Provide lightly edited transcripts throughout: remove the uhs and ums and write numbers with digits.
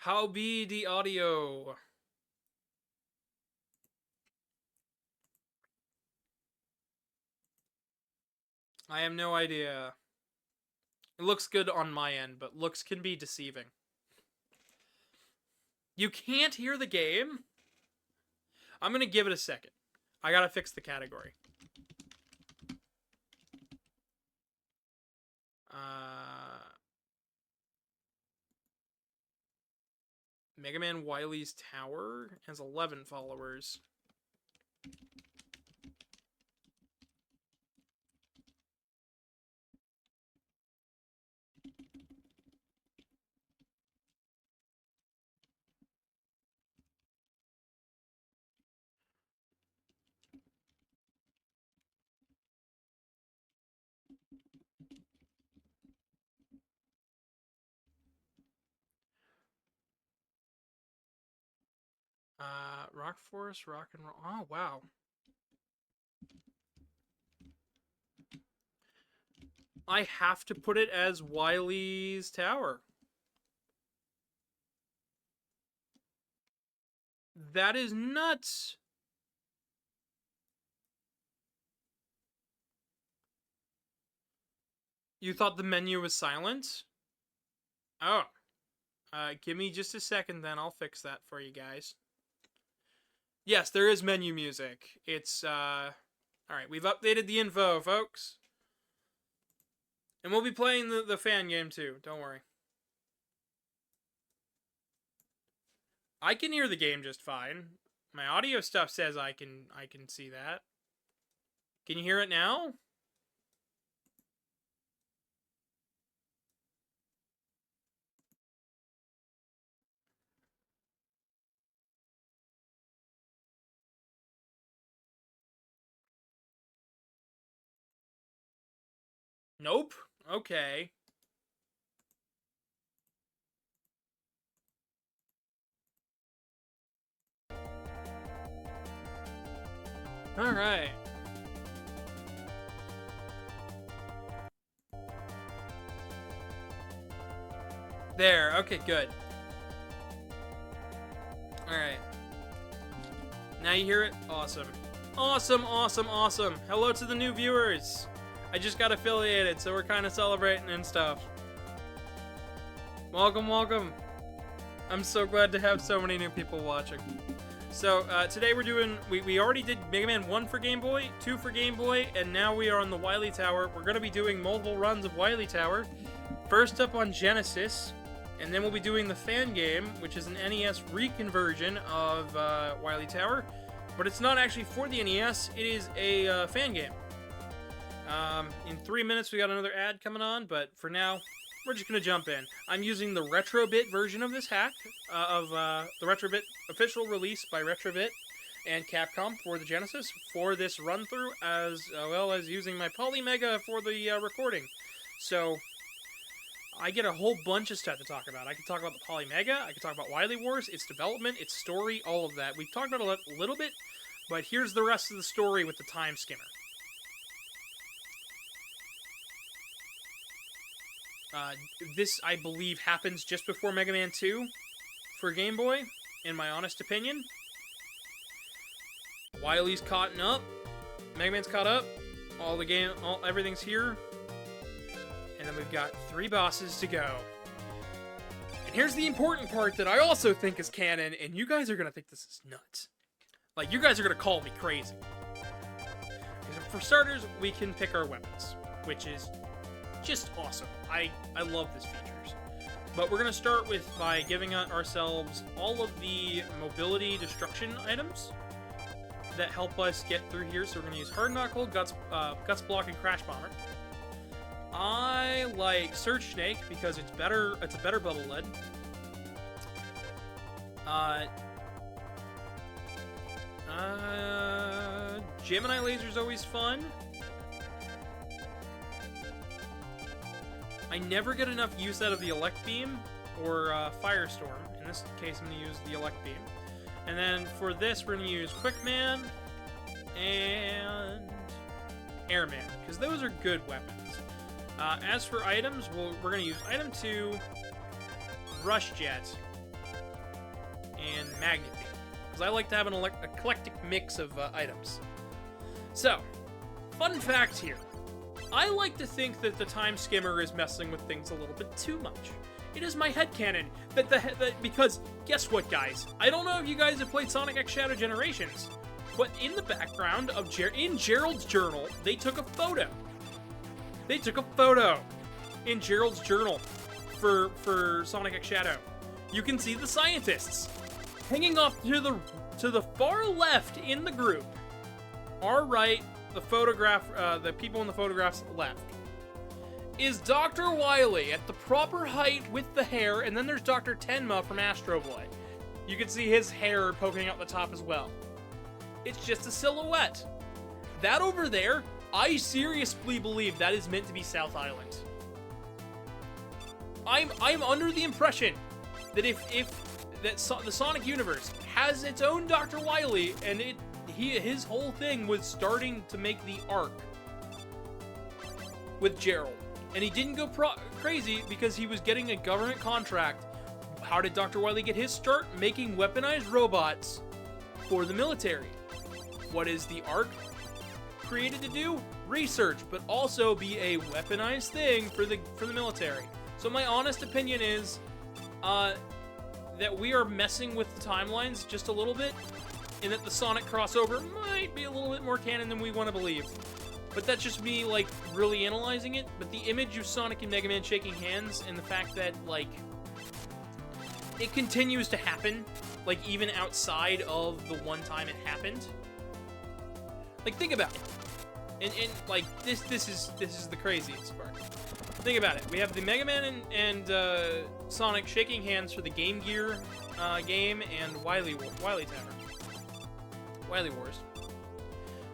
How be the audio? I have no idea. It looks good on my end, but looks can be deceiving. You can't hear the game? I'm gonna give it a second. I gotta fix the category. Megaman Wily's Tower has 11 followers. Rock Forest, Rock and Roll. Oh, wow. I have to put it as Wily's Tower. That is nuts. You thought the menu was silent? Oh. Give me just a second then. I'll fix that for you guys. Yes, there is menu music. It's, Alright, we've updated the info, folks. And we'll be playing the fan game too. Don't worry. I can hear the game just fine. My audio stuff says I can see that. Can you hear it now? Nope. Okay. Alright. There. Okay, good. Alright. Now you hear it? Awesome. Awesome, awesome, awesome. Hello to the new viewers. I just got affiliated, so we're kind of celebrating and stuff. Welcome, welcome. I'm so glad to have so many new people watching. So, today we're doing... We already did Mega Man 1 for Game Boy, 2 for Game Boy, and now we are on the Wily Tower. We're going to be doing multiple runs of Wily Tower. First up on Genesis, and then we'll be doing the fan game, which is an NES reconversion of Wily Tower. But it's not actually for the NES, it is a fan game. In 3 minutes we got another ad coming on, but for now, we're just going to jump in. I'm using the Retrobit version of this hack, of the Retrobit official release by Retrobit and Capcom for the Genesis for this run-through, as well as using my Polymega for the recording. So, I get a whole bunch of stuff to talk about. I can talk about the Polymega, I can talk about Wily Wars, its development, its story, all of that. We've talked about it a little bit, but here's the rest of the story with the time skimmer. This, I believe, happens just before Mega Man 2 for Game Boy, in my honest opinion. Wily's caught up. Mega Man's caught up. Everything's here. And then we've got 3 bosses to go. And here's the important part that I also think is canon, and you guys are going to think this is nuts. Like, you guys are going to call me crazy. For starters, we can pick our weapons, which is just awesome. I love this features. But we're going to start by giving ourselves all of the mobility destruction items that help us get through here. So we're going to use Hard Knuckle, Guts Block, and Crash Bomber. I like Surge Snake because it's better. It's a better bubble lead. Gemini Laser's always fun. I never get enough use out of the Elect Beam or Firestorm. In this case, I'm going to use the Elect Beam. And then for this, we're going to use Quickman and Airman, because those are good weapons. As for items, we're going to use Item 2, Rush Jet, and magnet beam. Because I like to have an eclectic mix of items. So, fun fact here. I like to think that the Time Skimmer is messing with things a little bit too much. It is my headcanon because guess what, guys? I don't know if you guys have played Sonic X Shadow Generations, but in the background of in Gerald's journal, they took a photo. They took a photo in Gerald's journal for Sonic X Shadow. You can see the scientists hanging off to the far left in the group. Our right, the photograph, the people in the photographs left, is Dr. Wily at the proper height with the hair, and then there's Dr. Tenma from Astro Boy. You can see his hair poking out the top as well. It's just a silhouette. That over there, I seriously believe that is meant to be South Island. I'm under the impression that the Sonic universe has its own Dr. Wily, and his whole thing was starting to make the arc with Gerald. And he didn't go crazy because he was getting a government contract. How did Dr. Wily get his start? Making weaponized robots for the military. What is the arc created to do? Research, but also be a weaponized thing for the military. So my honest opinion is that we are messing with the timelines just a little bit, and that the Sonic crossover might be a little bit more canon than we want to believe. But that's just me, like, really analyzing it. But the image of Sonic and Mega Man shaking hands, and the fact that, like, it continues to happen, like, even outside of the one time it happened. Like, think about it. And like, this is the craziest part. Think about it. We have the Mega Man and Sonic shaking hands for the Game Gear game and Wily Wars.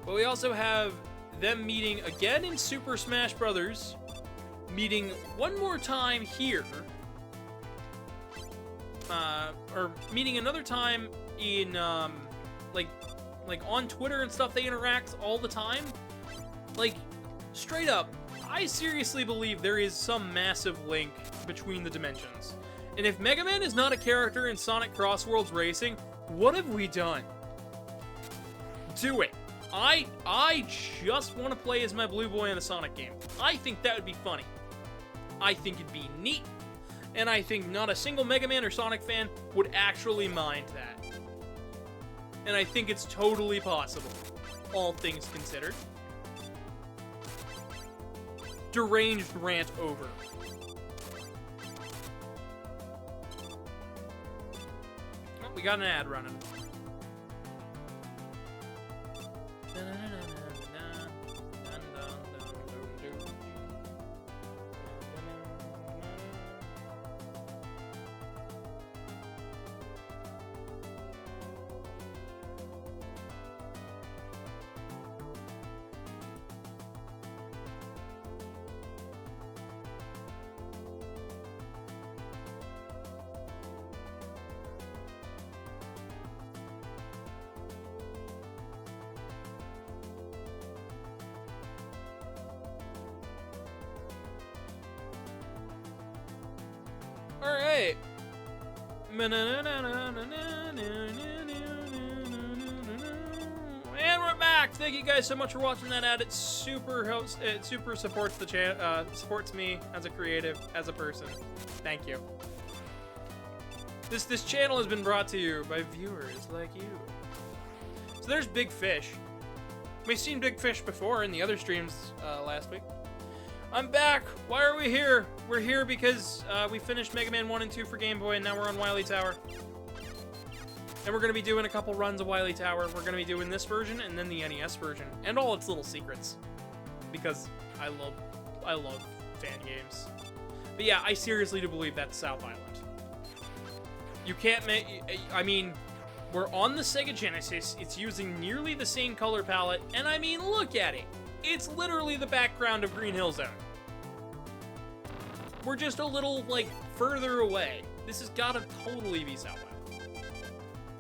But we also have them meeting again in Super Smash Brothers, meeting one more time here, or meeting another time in like on Twitter and stuff. They interact all the time. Like, straight up, I seriously believe there is some massive link between the dimensions. And if Mega Man is not a character in Sonic Cross Worlds Racing, what have we done? Do it. I just want to play as my Blue Boy in a Sonic game. I think that would be funny. I think it'd be neat. And I think not a single Mega Man or Sonic fan would actually mind that. And I think it's totally possible, all things considered. Deranged rant over. Oh, we got an ad running. Alright. And we're back! Thank you guys so much for watching that ad. It super helps, it super supports the channel, supports me as a creative, as a person. Thank you. This channel has been brought to you by viewers like you. So there's Big Fish. We've seen Big Fish before in the other streams last week. I'm back! Why are we here? We're here because we finished Mega Man 1 and 2 for Game Boy, and now we're on Wily Tower. And we're going to be doing a couple runs of Wily Tower. We're going to be doing this version, and then the NES version. And all its little secrets. Because I love fan games. But yeah, I seriously do believe that's South Island. You can't make... I mean, we're on the Sega Genesis. It's using nearly the same color palette. And I mean, look at it. It's literally the background of Green Hill Zone. We're just a little, like, further away. This has got to totally be South Island.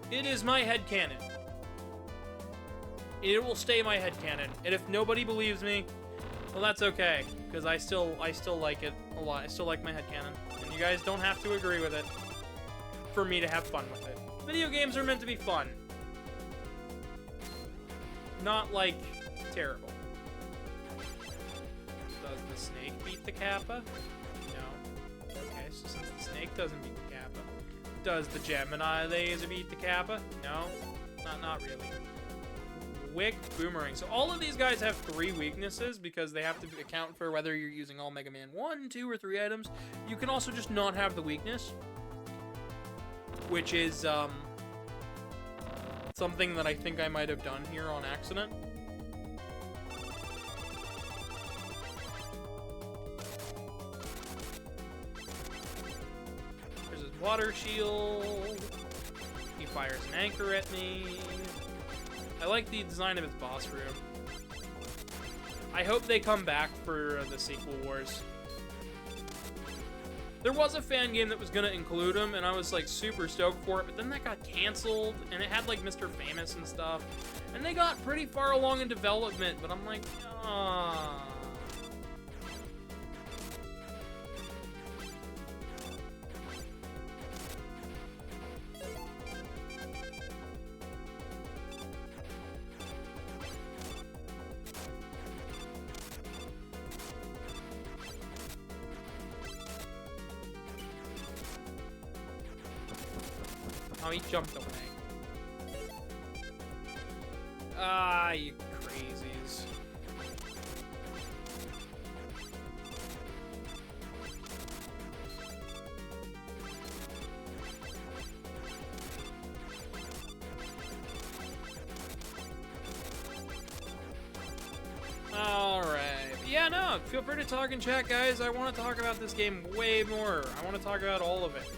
It is my headcanon. It will stay my headcanon. And if nobody believes me, well, that's okay. Because I still like it a lot. I still like my headcanon. And you guys don't have to agree with it for me to have fun with it. Video games are meant to be fun. Not, like, terrible. Does the snake beat the Kappa? No. Okay, so since the snake doesn't beat the Kappa, does the Gemini laser beat the Kappa? No. Not really. Wick, Boomerang. So all of these guys have 3 weaknesses because they have to account for whether you're using all Mega Man 1, 2, or 3 items. You can also just not have the weakness, which is something that I think I might have done here on accident. There's his water shield. He fires an anchor at me. I like the design of its boss room. I hope they come back for the sequel wars. There was a fan game that was gonna include him, and I was like super stoked for it, but then that got canceled, and it had like Mr. Famous and stuff, and they got pretty far along in development, but I'm like, ah. Oh, he jumped away. Ah, you crazies. Alright. Yeah, no, feel free to talk in chat, guys. I want to talk about this game way more. I want to talk about all of it.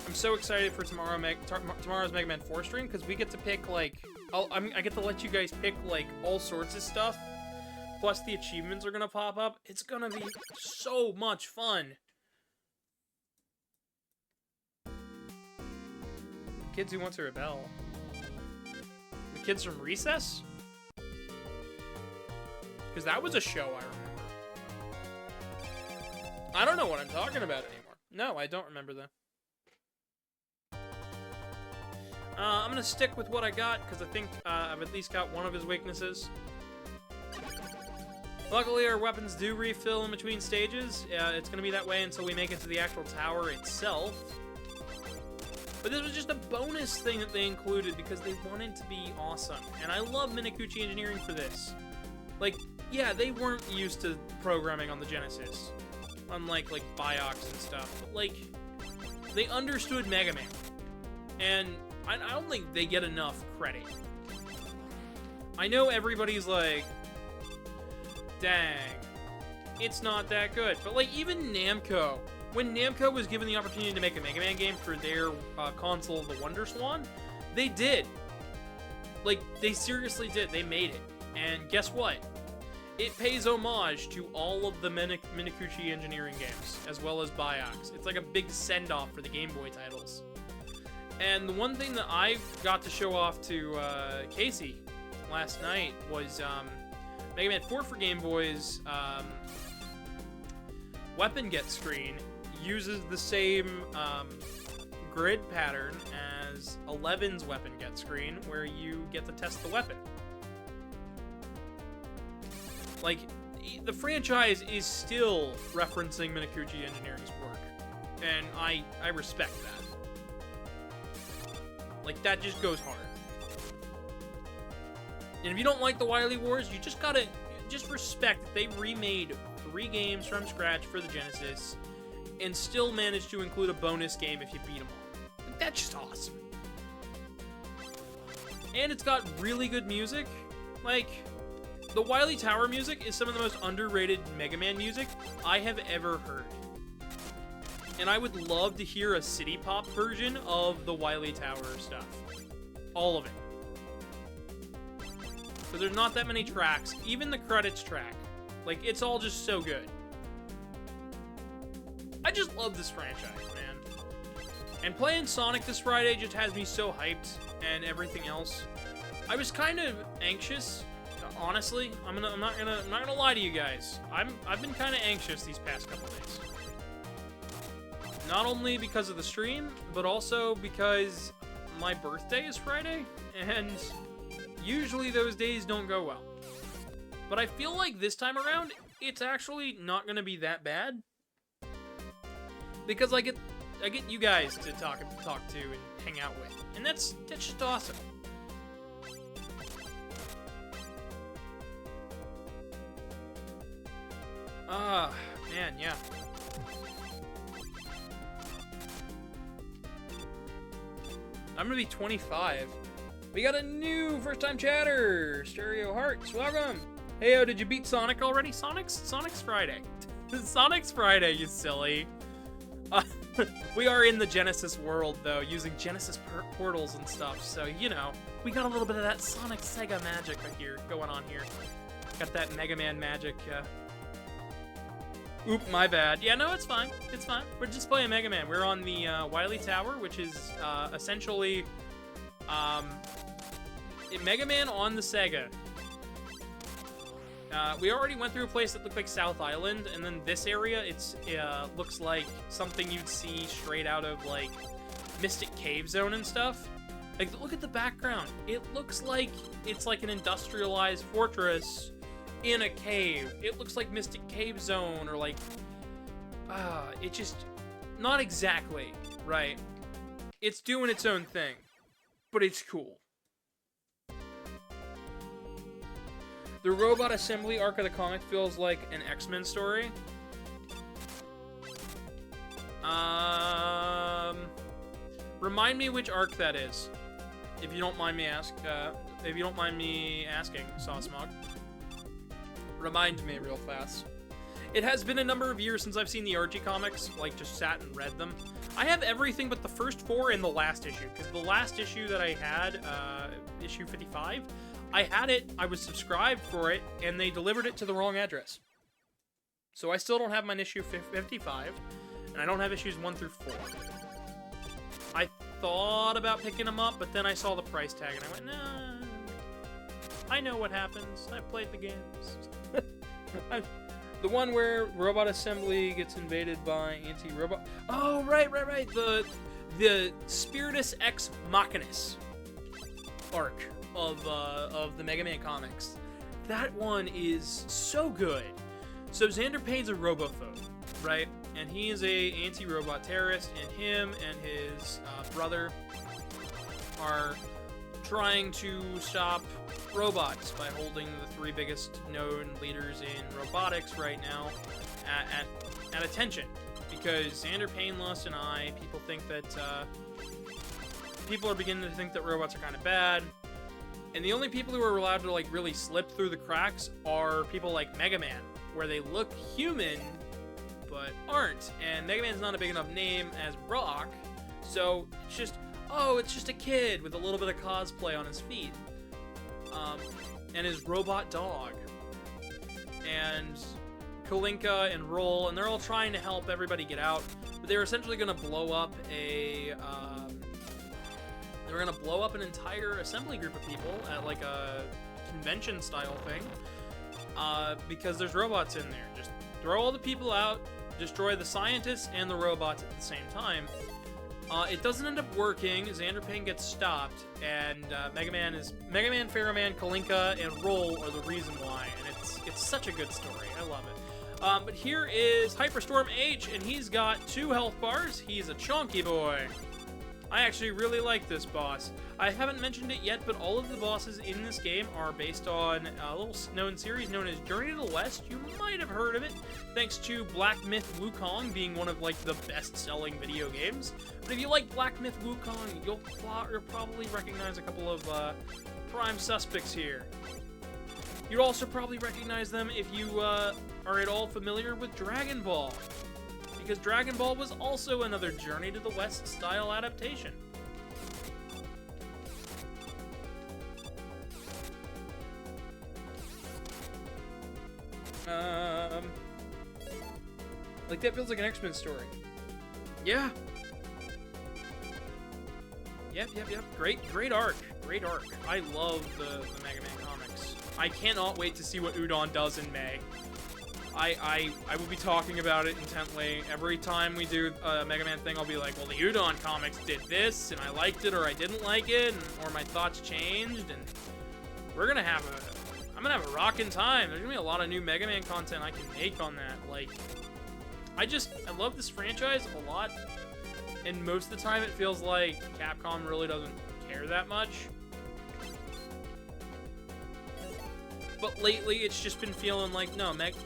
I'm so excited for tomorrow's Mega Man 4 stream, because we get to pick, like, I get to let you guys pick, like, all sorts of stuff, plus the achievements are gonna pop up. It's gonna be so much fun. Kids Who Want to Rebel. The kids from Recess? Because that was a show I remember. I don't know what I'm talking about anymore. No, I don't remember that. I'm gonna stick with what I got, because I think I've at least got one of his weaknesses. Luckily, our weapons do refill in between stages. It's gonna be that way until we make it to the actual tower itself. But this was just a bonus thing that they included because they wanted to be awesome. And I love Megaman.exe Engineering for this. Like, yeah, they weren't used to programming on the Genesis, unlike, like, Biox and stuff. But, like, they understood Mega Man. And I don't think they get enough credit. I know everybody's like, dang, it's not that good. But, like, even Namco, when Namco was given the opportunity to make a Mega Man game for their console, the Wonder Swan, they did. Like, they seriously did. They made it. And guess what? It pays homage to all of the Megaman.exe Engineering games, as well as Biox. It's like a big send-off for the Game Boy titles. And the one thing that I got to show off to Casey last night was Mega Man 4 for Game Boy's weapon get screen uses the same grid pattern as 11's weapon get screen, where you get to test the weapon. Like, the franchise is still referencing Megaman.exe Engineering's work, and I respect that. Like, that just goes hard. And if you don't like the Wily Wars, you just gotta just respect that they remade 3 games from scratch for the Genesis and still managed to include a bonus game if you beat them all. Like, that's just awesome. And it's got really good music. Like, the Wily Tower music is some of the most underrated Mega Man music I have ever heard. And I would love to hear a city pop version of the Wily Tower stuff. All of it. Because there's not that many tracks. Even the credits track. Like, it's all just so good. I just love this franchise, man. And playing Sonic this Friday just has me so hyped and everything else. I was kind of anxious, honestly. I'm not gonna lie to you guys. I've been kind of anxious these past couple days. Not only because of the stream, but also because my birthday is Friday, and usually those days don't go well. But I feel like this time around, it's actually not going to be that bad. Because I get you guys to talk to and hang out with. And that's just awesome. Man, yeah. I'm gonna be 25. We got a new first-time chatter, Stereo Hearts. Welcome. Heyo, did you beat Sonic already? Sonic's Friday. Sonic's Friday, you silly. We are in the Genesis world, though, using Genesis portals and stuff. So, you know, we got a little bit of that Sonic Sega magic here going on here. Got that Mega Man magic. Oop, my bad. Yeah, no, it's fine. It's fine. We're just playing Mega Man. We're on the Wily Tower, which is essentially Mega Man on the Sega. We already went through a place that looked like South Island, and then this area, it's looks like something you'd see straight out of, like, Mystic Cave Zone and stuff. Like, look at the background. It looks like it's like an industrialized fortress in a cave. It looks like Mystic Cave Zone, or like, it just, not exactly, right? It's doing its own thing, but it's cool. The robot assembly arc of the comic feels like an X-Men story. Remind me which arc that is, if you don't mind me asking, Saucemog. Remind me real fast. It has been a number of years since I've seen the Archie comics, like, just sat and read them. I have everything but the first 4 in the last issue, because the last issue that I had, issue 55, I had it, I was subscribed for it, and they delivered it to the wrong address. So I still don't have my issue 55, and I don't have issues 1 through 4. I thought about picking them up, but then I saw the price tag, and I went, nah, I know what happens. I've played the games. The one where robot assembly gets invaded by anti-robot. Oh, right. The Spiritus Ex Machinus arc of the Mega Man comics. That one is so good. So Xander Payne's a robophobe, right? And he is a anti-robot terrorist, and him and his brother are trying to stop robots by holding the 3 biggest known leaders in robotics right now at attention. Because Xander Payne lost an eye, people are beginning to think that robots are kind of bad. And the only people who are allowed to, like, really slip through the cracks are people like Mega Man, where they look human, but aren't. And Mega Man's not a big enough name as Rock, so it's just, oh, it's just a kid with a little bit of cosplay on his feet. And his robot dog. And Kalinka and Roll, and they're all trying to help everybody get out. But they're essentially going to blow up an entire assembly group of people at, like, a convention-style thing. Because there's robots in there. Just throw all the people out, destroy the scientists and the robots at the same time. It doesn't end up working. Xander Payne gets stopped, and Mega Man, Pharaohman, Kalinka, and Roll are the reason why, and it's such a good story. I love it. But here is Hyperstorm H, and he's got 2 health bars. He's a chonky boy. I actually really like this boss. I haven't mentioned it yet, but all of the bosses in this game are based on a little known series known as Journey to the West. You might have heard of it, thanks to Black Myth Wukong being one of, like, the best-selling video games. But if you like Black Myth Wukong, you'll probably recognize a couple of prime suspects here. You'd also probably recognize them if you are at all familiar with Dragon Ball, because Dragon Ball was also another Journey to the West style adaptation. Like, that feels like an X-Men story. Yeah. Yep. Great arc. I love the Mega Man comics. I cannot wait to see what Udon does in May. I will be talking about it intently. Every time we do a Mega Man thing, I'll be like, well, the Udon comics did this, and I liked it, or I didn't like it, or my thoughts changed, and I'm gonna have a rockin' time. There's gonna be a lot of new Mega Man content I can make on that. Like, I love this franchise a lot, and most of the time it feels like Capcom really doesn't care that much. But lately, it's just been feeling like, no, Mega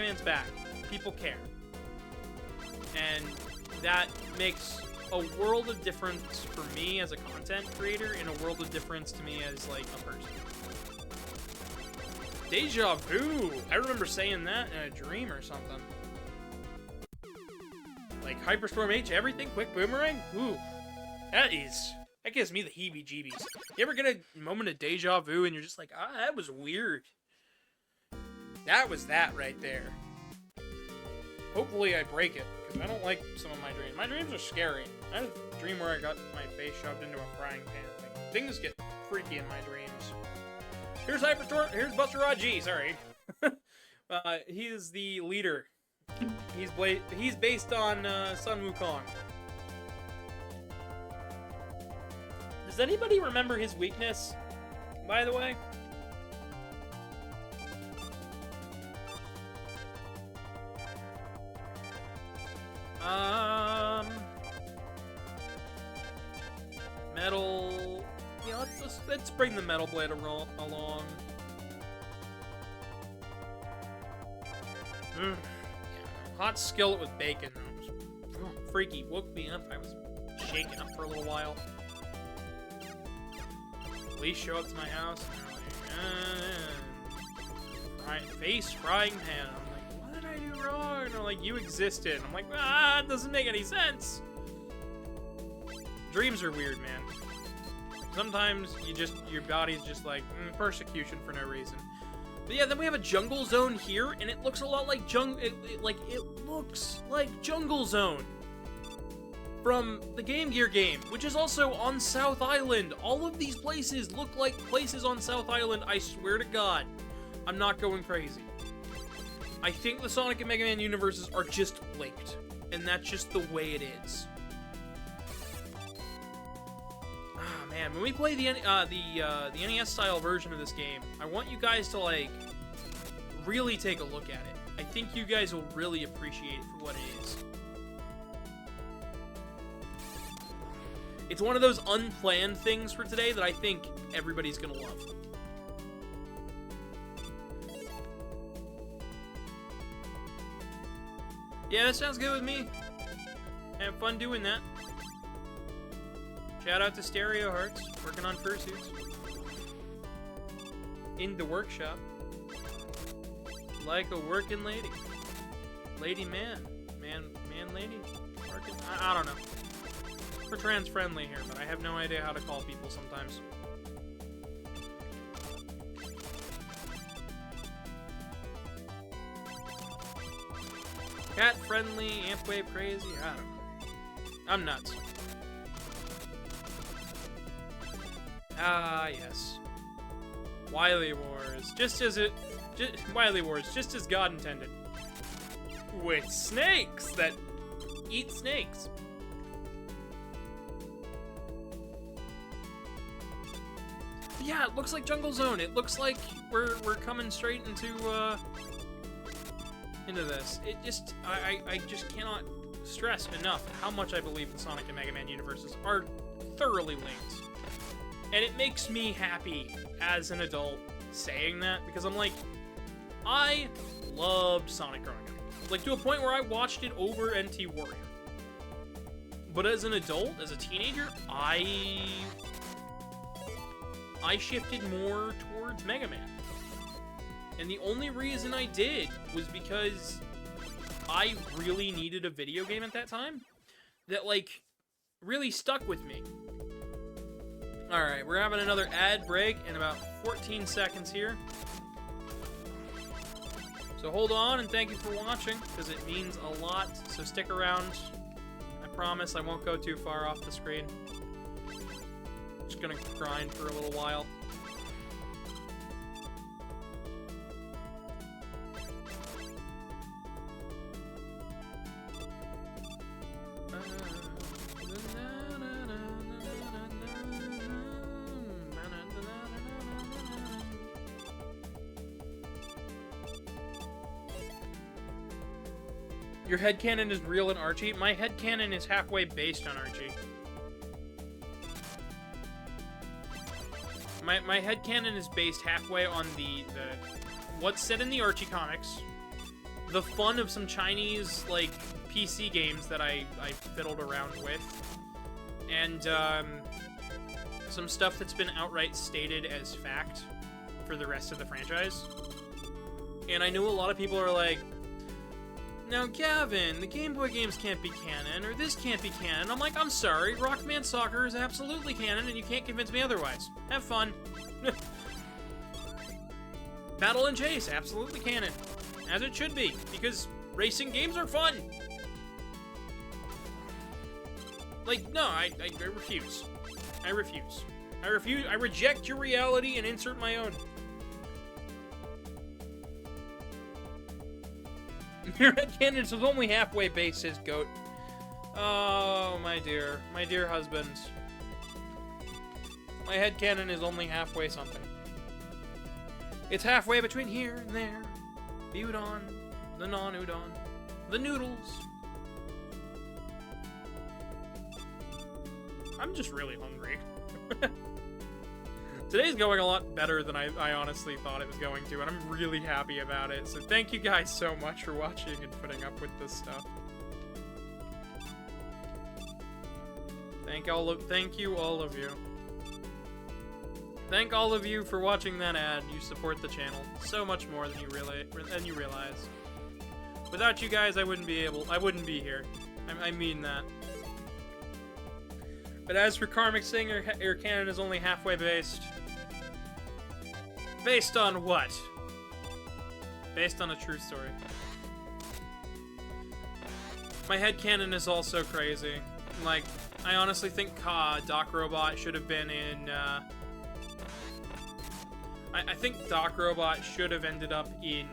Man's back. People care. And that makes a world of difference for me as a content creator, and a world of difference to me as, like, a person. Deja vu! I remember saying that in a dream or something. Like, Hyperstorm H, everything, quick boomerang? Ooh. That gives me the heebie-jeebies. You ever get a moment of deja vu and you're just like, ah, that was weird. That was that right there. Hopefully I break it, because I don't like some of my dreams. My dreams are scary. I had a dream where I got my face shoved into a frying pan. Like, things get freaky in my dreams. Here's Buster Rod G, sorry. He is the leader. He's based on Sun Wukong. Does anybody remember his weakness, by the way? Metal... Yeah, let's bring the Metal Blade along. Yeah. Hot skillet with bacon. Freaky. Woke me up. I was shaking up for a little while. Police show up to my house and they're like, face frying pan. I'm like, what did I do wrong? And they're like, you existed. I'm like, it doesn't make any sense. Dreams are weird, man. Sometimes your body's just like, persecution for no reason. But yeah, then we have a jungle zone here, and it looks a lot like it looks like Jungle Zone from the Game Gear game, which is also on South Island. All of these places look like places on South Island, I swear to God. I'm not going crazy. I think the Sonic and Mega Man universes are just linked, and that's just the way it is. Ah, man, when we play the NES-style version of this game, I want you guys to, like, really take a look at it. I think you guys will really appreciate it for what it is. It's one of those unplanned things for today that I think everybody's gonna love. Yeah, that sounds good with me. Have fun doing that. Shout out to Stereo Hearts, working on fursuits. In the workshop. Like a working lady. Lady man. Man lady. Working. I don't know. We're trans-friendly here, but I have no idea how to call people sometimes. Cat-friendly, amp-wave crazy, I don't know. I'm nuts. Ah, yes. Wily Wars, Wily Wars, just as God intended. With snakes that eat snakes. Yeah, it looks like Jungle Zone. It looks like we're coming straight into this. It just I just cannot stress enough how much I believe the Sonic and Mega Man universes are thoroughly linked. And it makes me happy as an adult saying that, because I'm like, I loved Sonic growing up. Like, to a point where I watched it over NT Warrior. But as an adult, as a teenager, I shifted more towards Mega Man. And the only reason I did was because I really needed a video game at that time that, like, really stuck with me. Alright, we're having another ad break in about 14 seconds here. So hold on, and thank you for watching, because it means a lot, so stick around. I promise I won't go too far off the screen. Just gonna grind for a little while. Your headcanon is real in Archie? My headcanon is halfway based on Archie. My headcanon is based halfway on the what's said in the Archie comics, the fun of some Chinese, like, PC games that I fiddled around with, and some stuff that's been outright stated as fact for the rest of the franchise. And I know a lot of people are like, now, Gavin, the Game Boy games can't be canon, or this can't be canon. I'm like, I'm sorry, Rockman Soccer is absolutely canon, and you can't convince me otherwise. Have fun. Battle and Chase, absolutely canon. As it should be, because racing games are fun. Like, no, I refuse. I refuse. I refuse. I reject your reality and insert my own. Your headcanon is only halfway based, says Goat. Oh, my dear husband. My headcanon is only halfway something. It's halfway between here and there. The udon, the non-udon, the noodles. I'm just really hungry. Today's going a lot better than I honestly thought it was going to, and I'm really happy about it. So thank you guys so much for watching and putting up with this stuff. Thank you, all of you. Thank all of you for watching that ad. You support the channel so much more than you realize. Without you guys, I wouldn't be here. I mean that. But as for Karmic saying your canon is only halfway based. Based on what? Based on a true story. My headcanon is also crazy. Like, I honestly think Doc Robot should have been in, I think Doc Robot should have ended up in,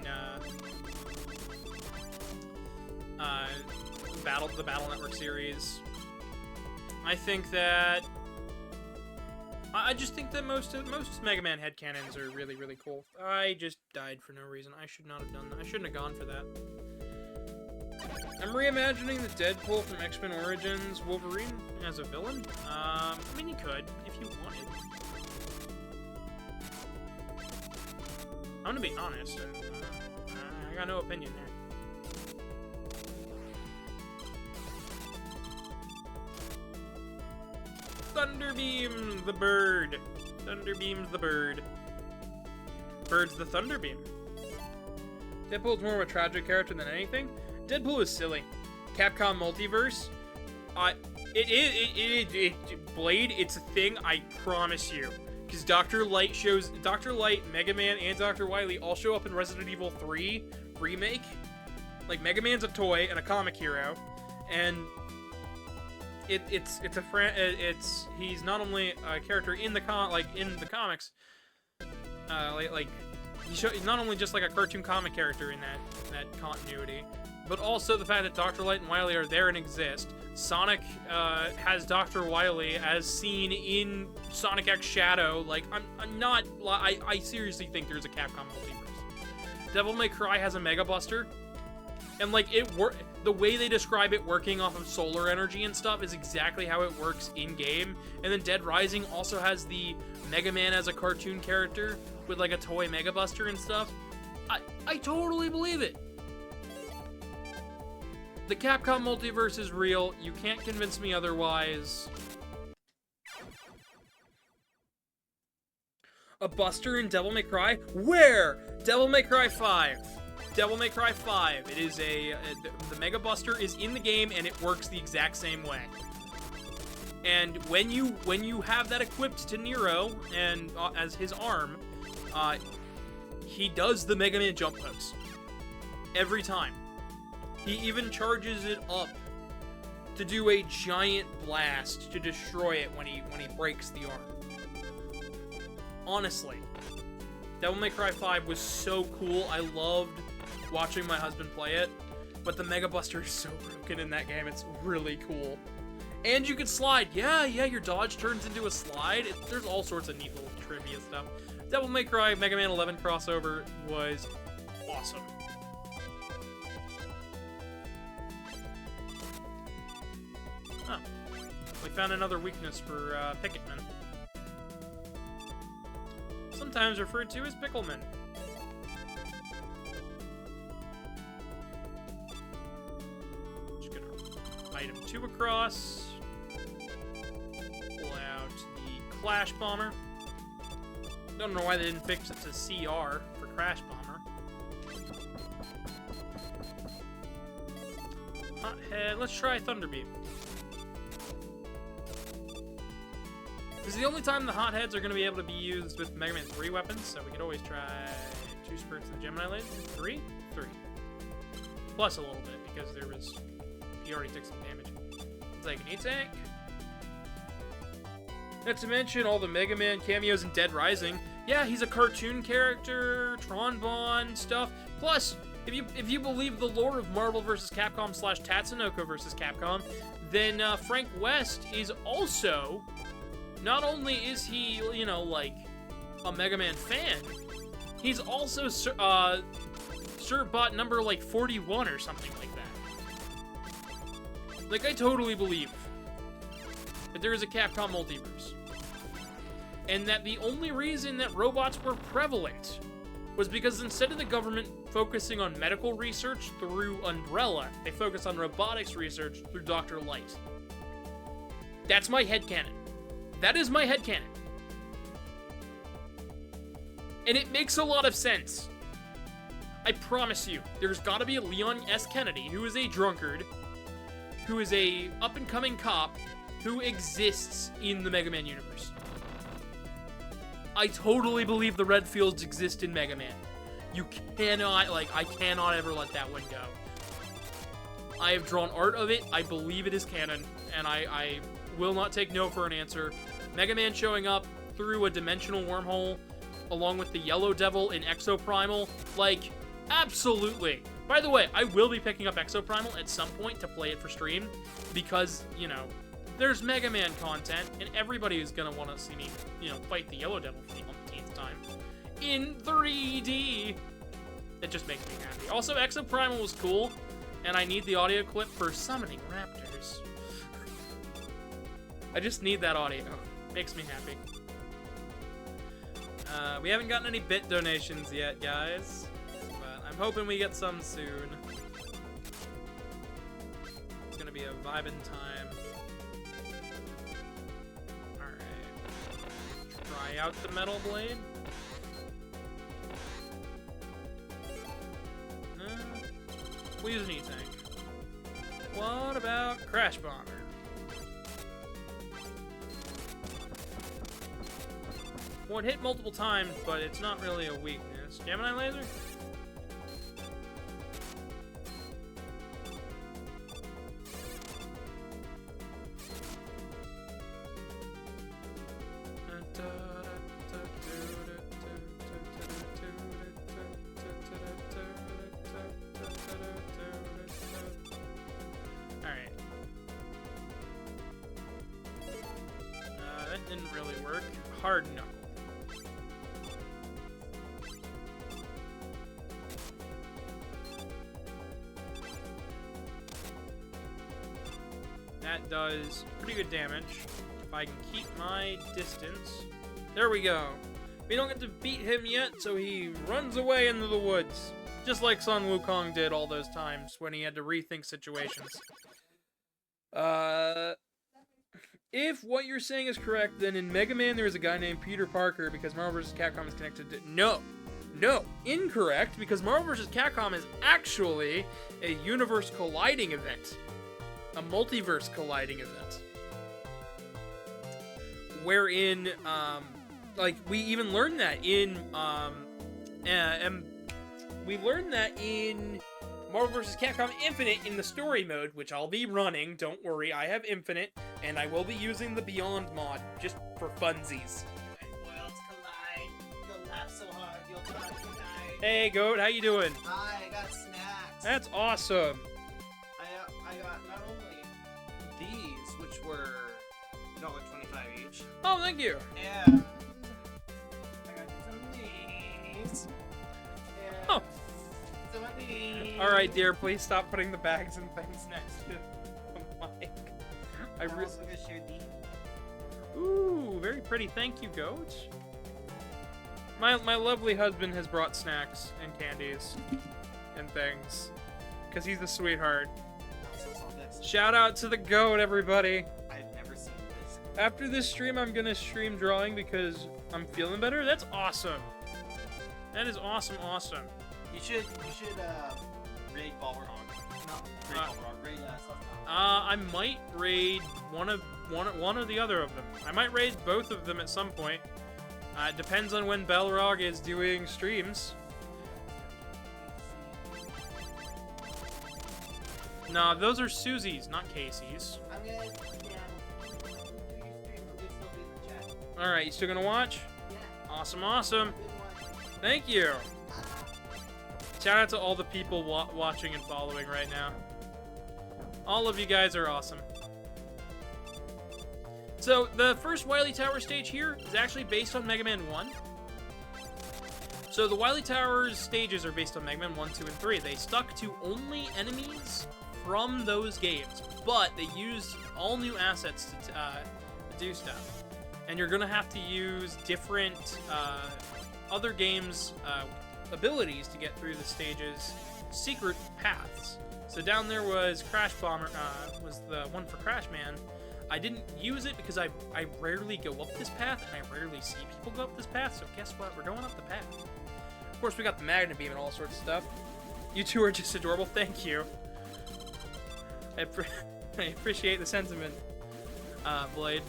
the Battle Network series. I think that... I just think that most Mega Man headcanons are really, really cool. I just died for no reason. I should not have done that. I shouldn't have gone for that. I'm reimagining the Deadpool from X-Men Origins Wolverine as a villain. I mean, you could, if you wanted. I'm gonna be honest. I got no opinion there. Thunderbeam the bird. Thunderbeam's the bird. Bird's the Thunderbeam. Deadpool's more of a tragic character than anything. Deadpool is silly. Capcom Multiverse. Blade, it's a thing, I promise you. Because Dr. Light, Mega Man, and Dr. Wily all show up in Resident Evil 3 Remake. Like, Mega Man's a toy and a comic hero. And he's not only a character in the comics, he's not only just like a cartoon comic character in that continuity, but also the fact that Dr. Light and Wily are there and exist. Sonic has Dr. Wily as seen in Sonic X Shadow. Like, I seriously think there's a Capcom multiverse. Devil May Cry has a Mega Buster. And, like, the way they describe it working off of solar energy and stuff is exactly how it works in-game. And then Dead Rising also has the Mega Man as a cartoon character with, like, a toy Mega Buster and stuff. I totally believe it. The Capcom multiverse is real. You can't convince me otherwise. A Buster in Devil May Cry? Where? Devil May Cry 5. Devil May Cry 5. It is the Mega Buster is in the game and it works the exact same way. And when you have that equipped to Nero and as his arm, he does the Mega Man jump pose every time. He even charges it up to do a giant blast to destroy it when he breaks the arm. Honestly, Devil May Cry 5 was so cool. I loved watching my husband play it, but the Mega Buster is so broken in that game. It's really cool. And you can slide. Yeah, your dodge turns into a slide. There's all sorts of neat little trivia stuff. Devil May Cry Mega Man 11 crossover was awesome. Oh. We found another weakness for Picketmen. Sometimes referred to as Picklemen. Just gonna item 2 across. Pull out the Clash Bomber. Don't know why they didn't fix it to CR for Crash Bomber. Hothead. Let's try Thunderbeam. This is the only time the Hotheads are going to be able to be used with Mega Man 3 weapons, so we could always try 2 spurts of the Gemini Laser. 3? 3. Plus a little bit, because he already took some damage. It's like an E-Tank. Not to mention all the Mega Man cameos in Dead Rising. Yeah, he's a cartoon character, Tron Bond stuff. Plus, if you believe the lore of Marvel vs. Capcom / Tatsunoko vs. Capcom, then Frank West is also... Not only is he, you know, like, a Mega Man fan, he's also Surbot number, like, 41 or something like that. Like, I totally believe that there is a Capcom multiverse. And that the only reason that robots were prevalent was because instead of the government focusing on medical research through Umbrella, they focused on robotics research through Dr. Light. That's my headcanon. That is my headcanon. And it makes a lot of sense. I promise you, there's gotta be a Leon S. Kennedy, who is a drunkard, who is a up-and-coming cop, who exists in the Mega Man universe. I totally believe the Redfields exist in Mega Man. You cannot, like, I cannot ever let that one go. I have drawn art of it, I believe it is canon, and I will not take no for an answer. Mega Man showing up through a dimensional wormhole, along with the Yellow Devil in Exoprimal, like, absolutely. By the way, I will be picking up Exoprimal at some point to play it for stream, because, you know, there's Mega Man content, and everybody is gonna want to see me, you know, fight the Yellow Devil for the umpteenth time in 3D. It just makes me happy. Also, Exoprimal was cool, and I need the audio clip for summoning raptors. I just need that audio. Makes me happy. We haven't gotten any bit donations yet, guys, but I'm hoping we get some soon. It's gonna be a vibin' time. Alright. Try out the Metal Blade. We'll use an E-Tank. What about Crash Bomber? Well, it hit multiple times, but it's not really a weakness. Gemini Laser? Alright. That didn't really work. Hard Knuckle. That does pretty good damage. If I can keep my distance. There we go. We don't get to beat him yet, so he runs away into the woods. Just like Sun Wukong did all those times when he had to rethink situations. If what you're saying is correct, then in Mega Man there is a guy named Peter Parker because Marvel vs. Capcom is connected to... No! No! Incorrect, because Marvel vs. Capcom is actually a universe colliding event. A multiverse colliding event. Wherein, like, we even learned that in, we learned that in Marvel vs. Capcom Infinite in the story mode, which I'll be running, don't worry, I have Infinite, and I will be using the Beyond mod, just for funsies. Worlds collide, you'll laugh so hard, you'll cry tonight. Hey, Goat, how you doing? Hi, I got snacks. That's awesome. I got not only these, which were $1.25 each. Oh, thank you. And I got some of these. And Oh. some of these. Alright, dear, please stop putting the bags and things next to the mic. I'm also gonna share these. Ooh, very pretty. Thank you, Goat. My lovely husband has brought snacks and candies and things, because he's a sweetheart. Shout out to the Goat, everybody. I've never seen this. After this stream, I'm gonna stream drawing because I'm feeling better. That's awesome. That is awesome. You should raid Balrog. No, raid Balrog. Raid I might raid one or the other of them. I might raid both of them at some point. It depends on when Balrog is doing streams. Nah, those are Susie's, not Casey's. I'm gonna, do your stream. I'm gonna still be in the chat. Alright, you still gonna watch? Yeah. Awesome. Good one. Thank you. Shout out to all the people watching and following right now. All of you guys are awesome. So, the first Wily Tower stage here is actually based on Mega Man 1. So, the Wily Tower's stages are based on Mega Man 1, 2, and 3. They stuck to only enemies from those games, but they used all new assets to do stuff. And you're going to have to use different other games' abilities to get through the stage's secret paths. So down there was Crash Bomber, was the one for Crash Man. I didn't use it because I rarely go up this path, and I rarely see people go up this path, so guess what? We're going up the path. Of course, we got the Magnet Beam and all sorts of stuff. You two are just adorable. Thank you. I appreciate the sentiment, Blade.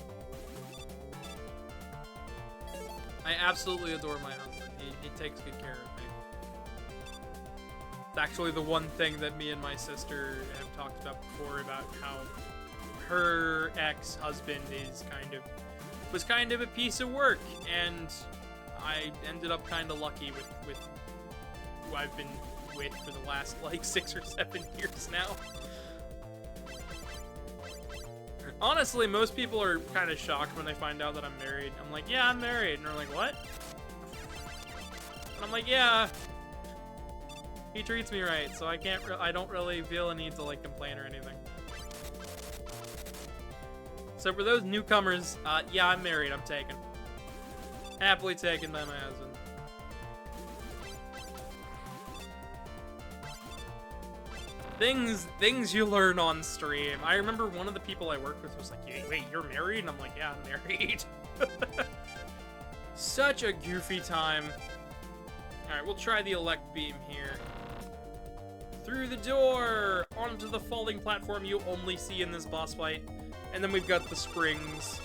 I absolutely adore my husband. He takes good care of me. It's actually the one thing that me and my sister have talked about before, about how her ex-husband was kind of a piece of work, and I ended up kind of lucky with who I've been with for the last like 6 or 7 years now. Honestly, most people are kind of shocked when they find out that I'm married. I'm like, yeah, I'm married, and they're like, what? And I'm like, yeah, he treats me right, so I don't really feel a need to like complain or anything. So for those newcomers, yeah, I'm married. I'm taken. Happily taken by my husband. Things you learn on stream. I remember one of the people I worked with was like, hey, wait, you're married? And I'm like, yeah, I'm married. Such a goofy time. Alright, we'll try the elect beam here. Through the door! Onto the falling platform you only see in this boss fight. And then we've got the springs.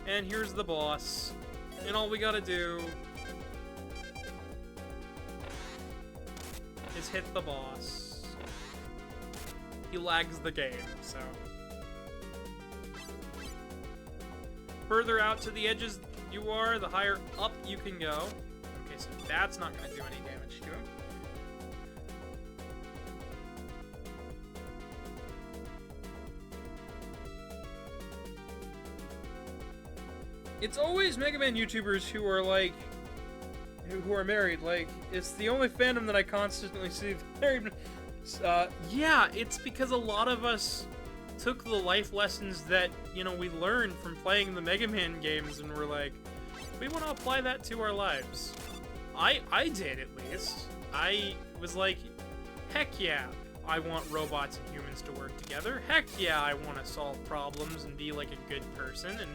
And here's the boss. And all we gotta do is hit the boss. He lags the game, so. Further out to the edges you are, the higher up you can go. Okay, so that's not gonna do any damage to him. It's always Mega Man YouTubers who are like, who are married. Like, it's the only fandom that I constantly see married. Yeah, it's because a lot of us took the life lessons that, you know, we learned from playing the Mega Man games, and we're like, we want to apply that to our lives. I did, at least. I was like, heck yeah, I want robots and humans to work together. Heck yeah, I want to solve problems and be like a good person, and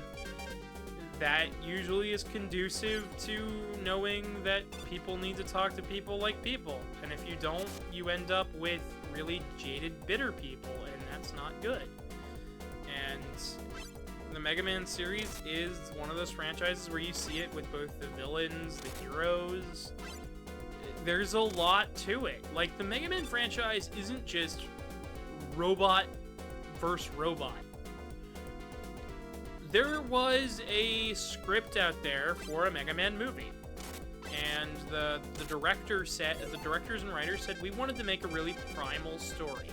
that usually is conducive to knowing that people need to talk to people like people. And if you don't, you end up with really jaded, bitter people, and that's not good. And the Mega Man series is one of those franchises where you see it with both the villains, the heroes. There's a lot to it. Like, the Mega Man franchise isn't just robot versus robot. There was a script out there for a Mega Man movie, and the directors and writers said we wanted to make a really primal story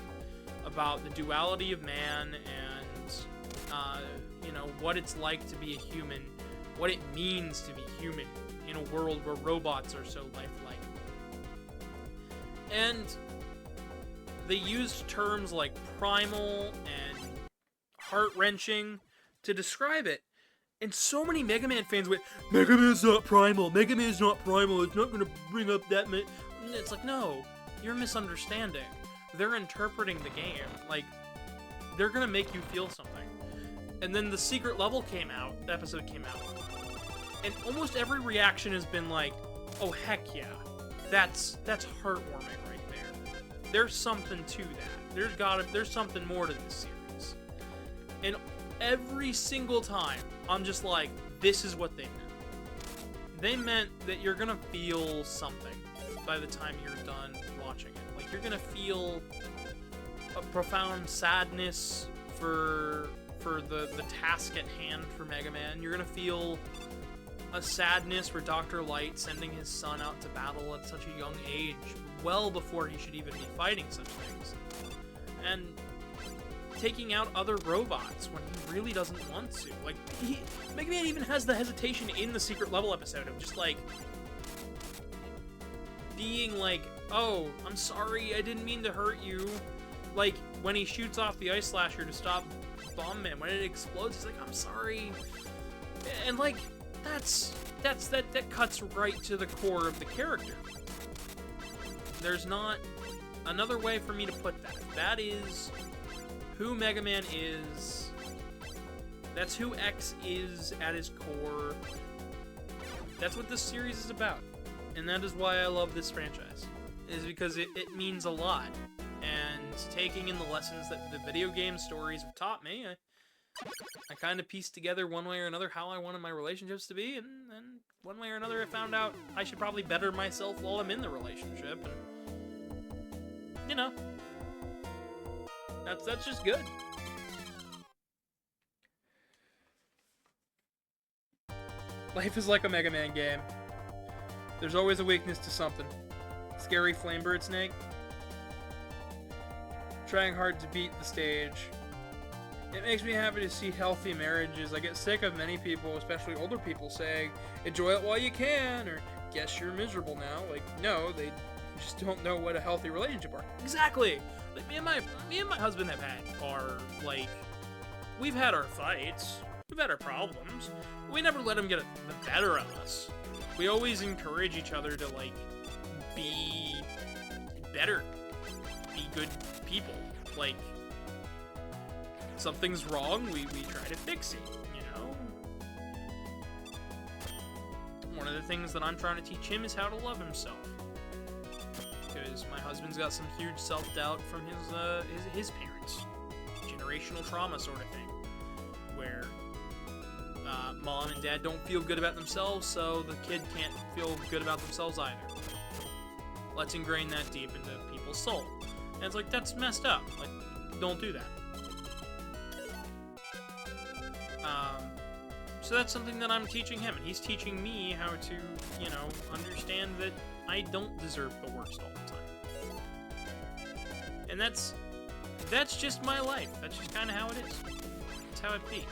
about the duality of man and you know, what it's like to be a human, what it means to be human in a world where robots are so lifelike. And they used terms like primal and heart-wrenching to describe it. And so many Mega Man fans went, Mega Man's not primal, Mega Man's not primal, it's not gonna bring up that man. It's like, no, you're misunderstanding. They're interpreting the game. Like, they're gonna make you feel something. And then the secret level episode came out, and almost every reaction has been like, oh heck yeah, that's heartwarming right there. There's something to that. There's something more to this series. And every single time, I'm just like, this is what they meant. They meant that you're gonna feel something by the time you're done watching it. Like, you're gonna feel a profound sadness for the task at hand for Mega Man. You're gonna feel a sadness for Dr. Light sending his son out to battle at such a young age, well before he should even be fighting such things. And taking out other robots when he really doesn't want to. Like, Mega Man even has the hesitation in the secret level episode of just, like, being like, oh, I'm sorry, I didn't mean to hurt you. Like, when he shoots off the Ice Slasher to stop Bomb Man, when it explodes, he's like, I'm sorry. And, like, that cuts right to the core of the character. There's not another way for me to put that. That is who Mega Man is. That's who X is at his core. That's what this series is about. And that is why I love this franchise. Is because it means a lot. And taking in the lessons that the video game stories have taught me, I kind of pieced together one way or another how I wanted my relationships to be, and one way or another I found out I should probably better myself while I'm in the relationship, and, you know, that's just good. Life is like a Mega Man game. There's always a weakness to something. Scary Flamebird Snake. Trying hard to beat the stage. It makes me happy to see healthy marriages. I get sick of many people, especially older people, saying, enjoy it while you can, or guess you're miserable now. Like, no, they just don't know what a healthy relationship are. Exactly! Like, me and my husband have had our, like, we've had our fights, we've had our problems, but we never let them get the better of us. We always encourage each other to, like, be better, be good people. Like, something's wrong, we try to fix it, you know? One of the things that I'm trying to teach him is how to love himself. Because my husband's got some huge self-doubt from his parents. Generational trauma sort of thing. Where mom and dad don't feel good about themselves, so the kid can't feel good about themselves either. Let's ingrain that deep into people's soul. And it's like, that's messed up. Like, don't do that. So that's something that I'm teaching him, and he's teaching me how to, you know, understand that I don't deserve the worst all the time. And that's just my life. That's just kind of how it is. That's how it be.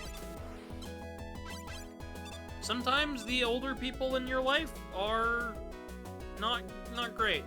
Sometimes the older people in your life are not great.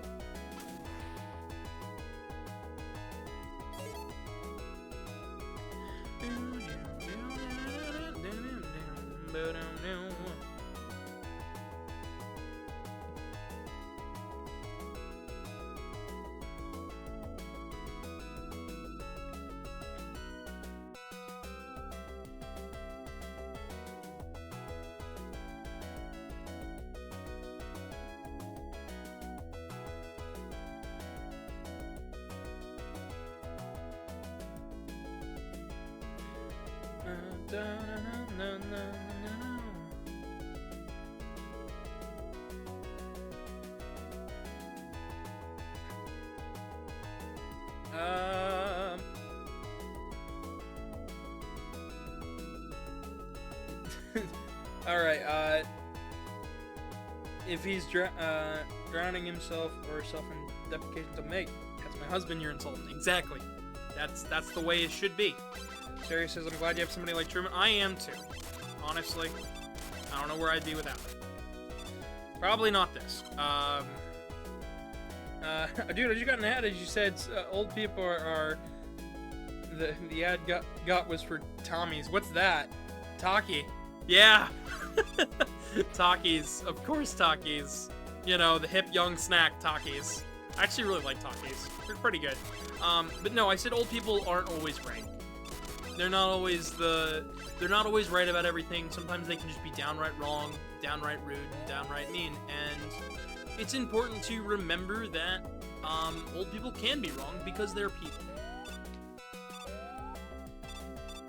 Alright, if he's drowning himself or self-deprecation to make, that's my husband you're insulting. Exactly. That's the way it should be. Sherry says, I'm glad you have somebody like Truman. I am too. Honestly, I don't know where I'd be without him. Probably not this. Dude, I just got an ad as you said, old people are the ad got was for Tommy's. What's that? Taki. Yeah. Takis. Of course Takis. You know, the hip young snack Takis. I actually really like Takis. They're pretty good. But no, I said old people aren't always right. They're not always right about everything. Sometimes they can just be downright wrong, downright rude, and downright mean. And it's important to remember that old people can be wrong because they're people.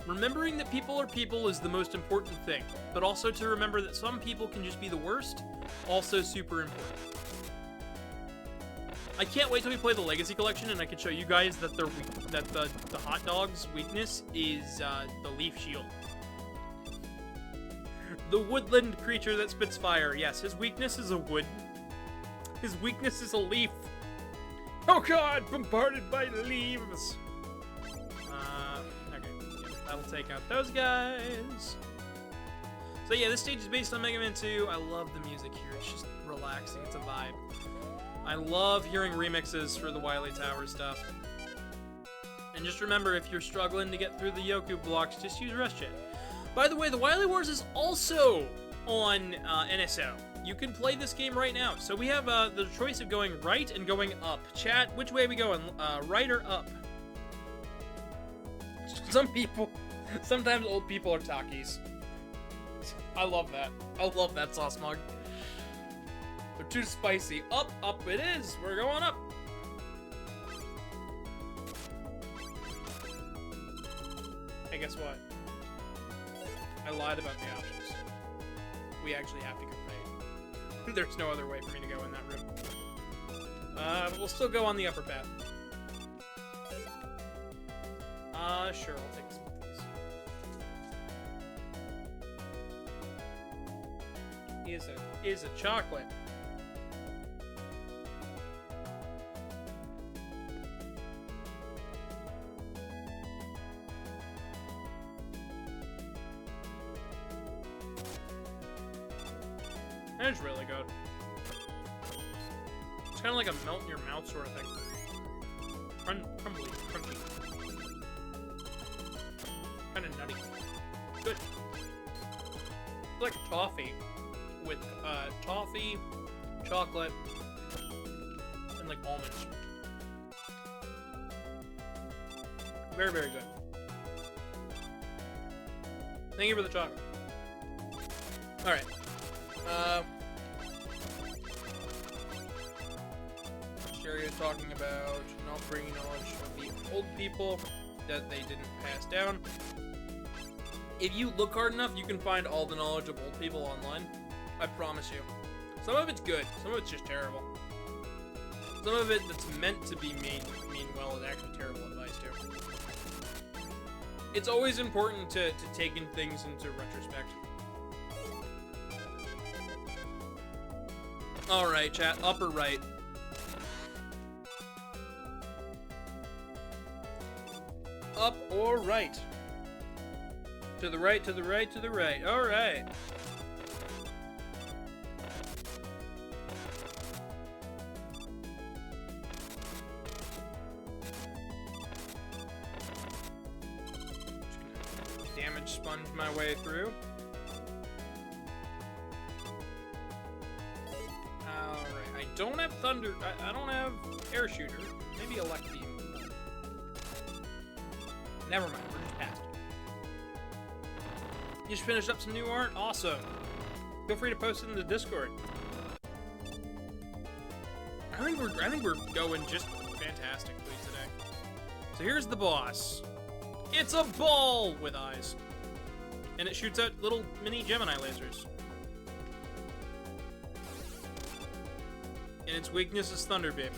Remembering that people are people is the most important thing, but also to remember that some people can just be the worst, also super important. I can't wait till we play the Legacy Collection and I can show you guys that the hot dog's weakness is the leaf shield. The woodland creature that spits fire. Yes, his weakness is a wood. His weakness is a leaf. Oh god, bombarded by leaves. Okay, yeah, that'll take out those guys. So yeah, this stage is based on Mega Man 2. I love the music here. It's just relaxing. It's a vibe. I love hearing remixes for the Wily Tower stuff. And just remember, if you're struggling to get through the Yoku blocks, just use Rush Jet. By the way, the Wily Wars is also on NSO. You can play this game right now. So we have the choice of going right and going up. Chat, which way are we going? Right or up? Sometimes old people are Takis. I love that. I love that sauce mug. They're too spicy. Up it is. We're going up. Hey, guess what? I lied about the options. We actually have to go right. There's no other way for me to go in that room. But we'll still go on the upper path. Sure, I'll take some of these. Is a chocolate. That's really good. It's kind of like a melt in your mouth sort of thing. Crumbly, crunchy. Kind of nutty. Good. It's like toffee with toffee, chocolate, and like almonds. Very, very good. Thank you for the chocolate. Alright. Sherry is talking about not bringing knowledge of the old people that they didn't pass down. If you look hard enough, you can find all the knowledge of old people online. I promise you. Some of it's good, some of it's just terrible. Some of it that's meant to be mean well is actually terrible advice too. It's always important to take in things into retrospect. Alright, chat, upper right. Up or right? To the right, to the right, to the right. Alright. Just gonna damage sponge my way through. Alright, I don't have thunder. I don't have air shooter. Maybe elect beam. Never mind, we're just past it. You just finished up some new art? Awesome. Feel free to post it in the Discord. I think we're going just fantastically today. So here's the boss. It's a ball with eyes. And it shoots out little mini Gemini lasers. And its weakness is Thunder Beam.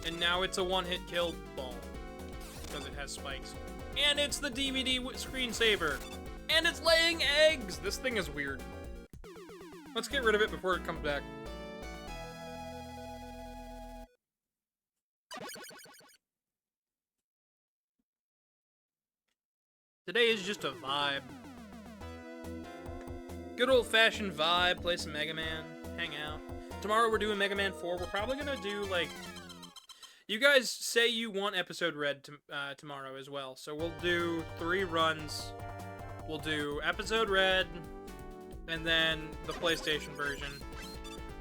And now it's a one-hit kill ball. Because it has spikes. And it's the DVD screensaver. And it's laying eggs! This thing is weird. Let's get rid of it before it comes back. Today is just a vibe. Good old-fashioned vibe, play some Mega Man, hang out. tomorrow we're doing Mega Man 4. We're probably gonna do, like... You guys say you want Episode Red tomorrow as well, so we'll do 3 runs. We'll do Episode Red, and then the PlayStation version.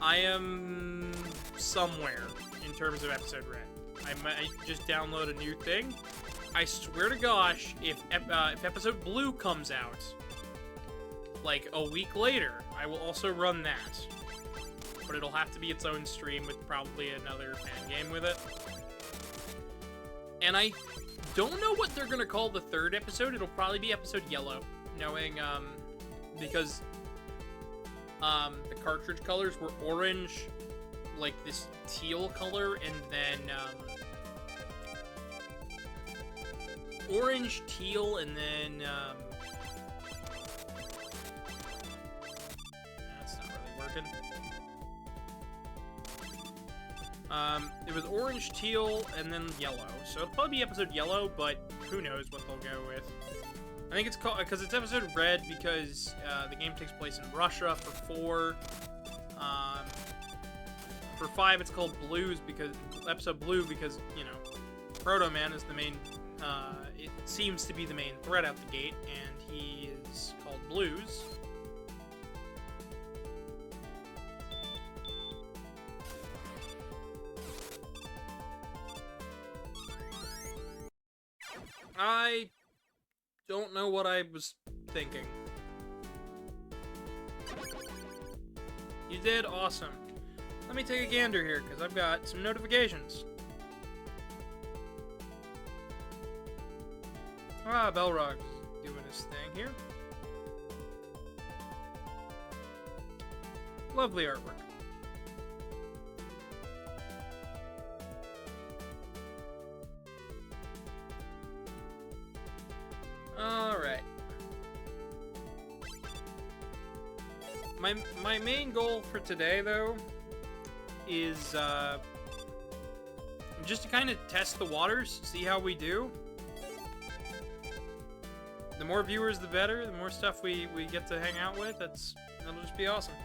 I am somewhere in terms of Episode Red. I might just download a new thing. I swear to gosh, if Episode Blue comes out, like a week later, I will also run that. But it'll have to be its own stream with probably another fan game with it. And I don't know what they're gonna call the 3rd episode. It'll probably be Episode Yellow, knowing, because, the cartridge colors were orange, like this teal color, and then, orange, teal, and then, that's not really working. It was orange, teal, and then yellow. So it'll probably be Episode Yellow, but who knows what they'll go with. I think it's called, because it's Episode Red because, the game takes place in Russia. For 4, for 5 it's called Blues because, Episode Blue because, you know, Proto Man is the main, it seems to be the main threat out the gate, and he is called Blues. I don't know what I was thinking. You did? Awesome. Let me take a gander here, because I've got some notifications. Ah, Belrog's doing his thing here. Lovely artwork. Alright. My main goal for today, though, is just to kind of test the waters, see how we do. The more viewers, the better. The more stuff we get to hang out with, that'll just be awesome.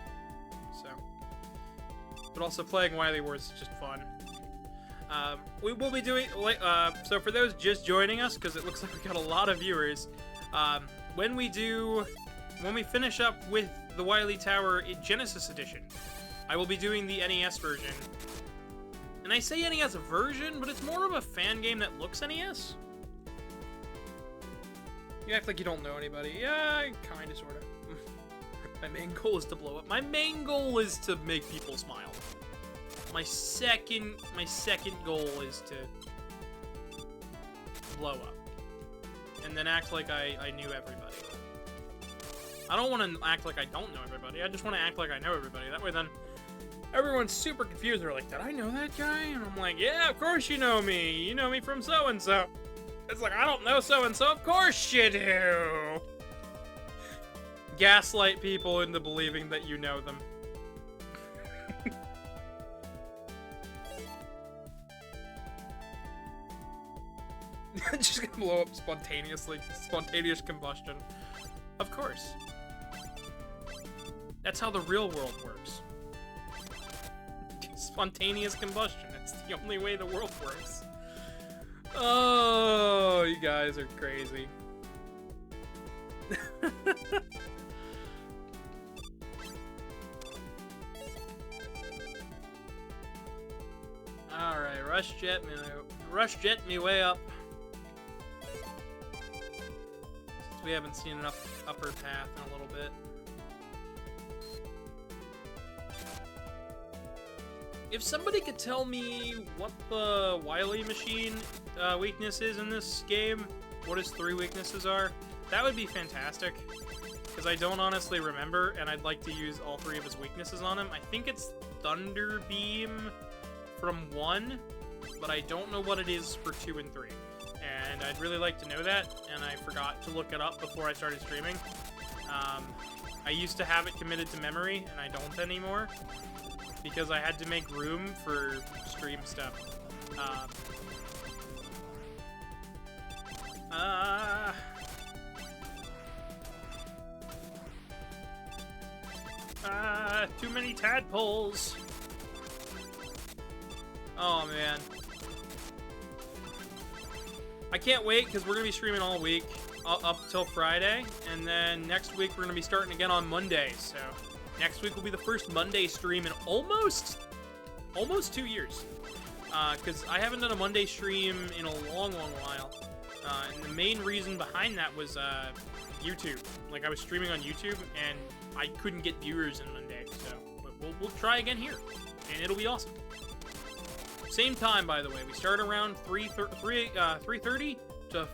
So, but also playing Wily Wars is just fun. We will be doing, so for those just joining us, because it looks like we got a lot of viewers, when we finish up with the Wily Tower Genesis Edition, I will be doing the NES version. And I say NES version, but it's more of a fan game that looks NES. You act like you don't know anybody. Yeah, kinda, sorta. My main goal is to blow up. My main goal is to make people smile. My second goal is to blow up. And then act like I knew everybody. I don't want to act like I don't know everybody. I just want to act like I know everybody. That way then, everyone's super confused. They're like, did I know that guy? And I'm like, yeah, of course you know me. You know me from so-and-so. It's like, I don't know so-and-so. Of course you do. Gaslight people into believing that you know them. Just gonna blow up spontaneously. Spontaneous combustion. Of course. That's how the real world works. Spontaneous combustion. It's the only way the world works. Oh, you guys are crazy. Alright, rush jet me way up. Since we haven't seen an upper path in a little bit. If somebody could tell me what the Wily machine weakness is in this game, what his 3 weaknesses are, that would be fantastic. Because I don't honestly remember, and I'd like to use all 3 of his weaknesses on him. I think it's Thunder Beam from 1, but I don't know what it is for 2 and 3. And I'd really like to know that, and I forgot to look it up before I started streaming. I used to have it committed to memory, and I don't anymore. Because I had to make room for stream stuff. Too many tadpoles. Oh, man. I can't wait, because we're going to be streaming all week, up till Friday, and then next week we're going to be starting again on Monday, so next week will be the first Monday stream in almost 2 years, because I haven't done a Monday stream in a long, long while, and the main reason behind that was, YouTube. Like, I was streaming on YouTube, and I couldn't get viewers on Monday, so but we'll try again here, and it'll be awesome. Same time, by the way. We start around 3:30 to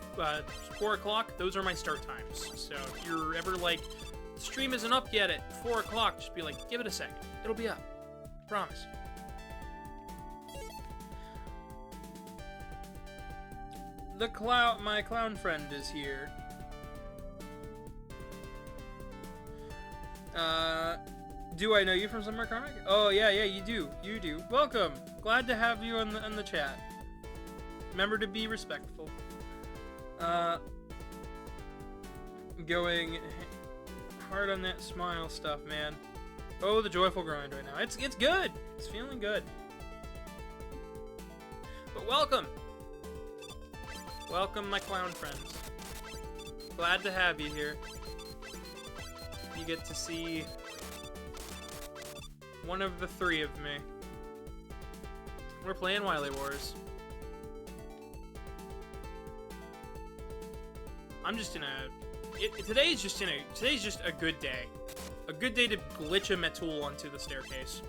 4 o'clock. Those are my start times. So if you're ever like, the stream isn't up yet at 4 o'clock, just be like, give it a second. It'll be up. Promise. My clown friend is here. Do I know you from somewhere, Karmic? Oh, yeah, you do. You do. Welcome. Glad to have you on the chat. Remember to be respectful. Going hard on that smile stuff, man. Oh, the joyful grind right now. It's good. It's feeling good. But welcome. Welcome, my clown friends. Glad to have you here. You get to see one of the three of me. We're playing Wily Wars. I'm just in a... Today's just a good day. A good day to glitch a Metul onto the staircase.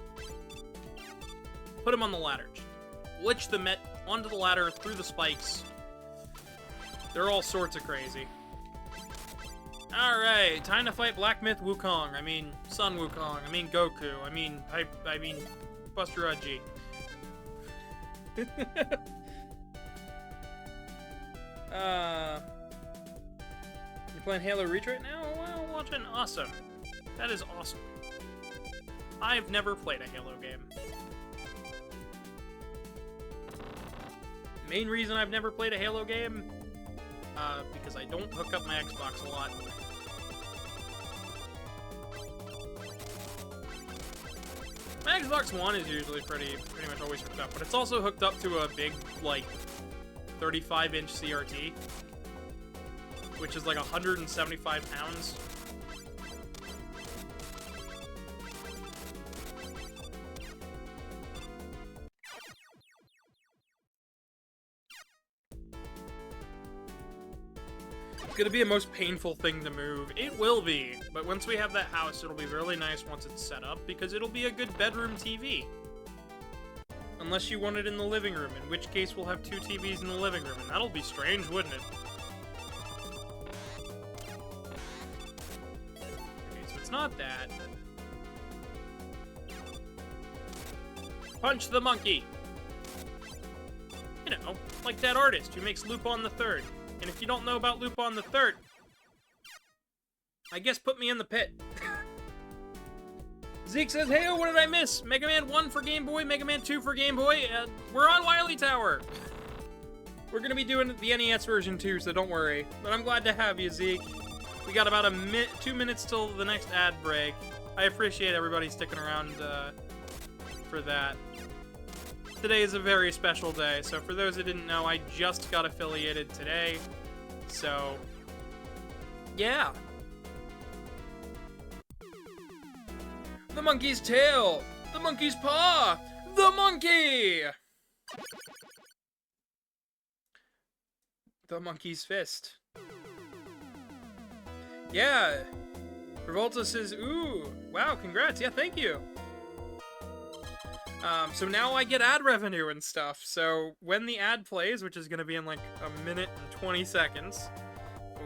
Put him on the ladder. Glitch the Met onto the ladder, through the spikes. They're all sorts of crazy. Alright, time to fight Black Myth Wukong. I mean, Sun Wukong. I mean, Goku. I mean, Buster Udgy. You're playing Halo Reach right now? Well, watching. Awesome. That is awesome. I've never played a Halo game. Main reason I've never played a Halo game? Because I don't hook up my Xbox a lot. My Xbox One is usually pretty much always hooked up, but it's also hooked up to a big, like, 35-inch CRT, which is like 175 pounds. It's gonna be a most painful thing to move. It will be, but once we have that house, it'll be really nice once it's set up, because it'll be a good bedroom TV. Unless you want it in the living room, in which case we'll have 2 TVs in the living room, and that'll be strange, wouldn't it? Okay, so it's not that. Punch the monkey! You know, like that artist who makes Lupin the Third. And if you don't know about Lupin the Third, I guess put me in the pit. Zeke says, hey, what did I miss? Mega Man 1 for Game Boy, Mega Man 2 for Game Boy. We're on Wily Tower. We're going to be doing the NES version too, so don't worry. But I'm glad to have you, Zeke. We got about 2 minutes till the next ad break. I appreciate everybody sticking around for that. Today is a very special day, so for those that didn't know, I just got affiliated today, so yeah. The monkey's tail! The monkey's paw! The monkey! The monkey's fist. Yeah! Revolta says, ooh, wow, congrats, yeah, thank you! So now I get ad revenue and stuff, so when the ad plays, which is gonna be in like 1 minute and 20 seconds,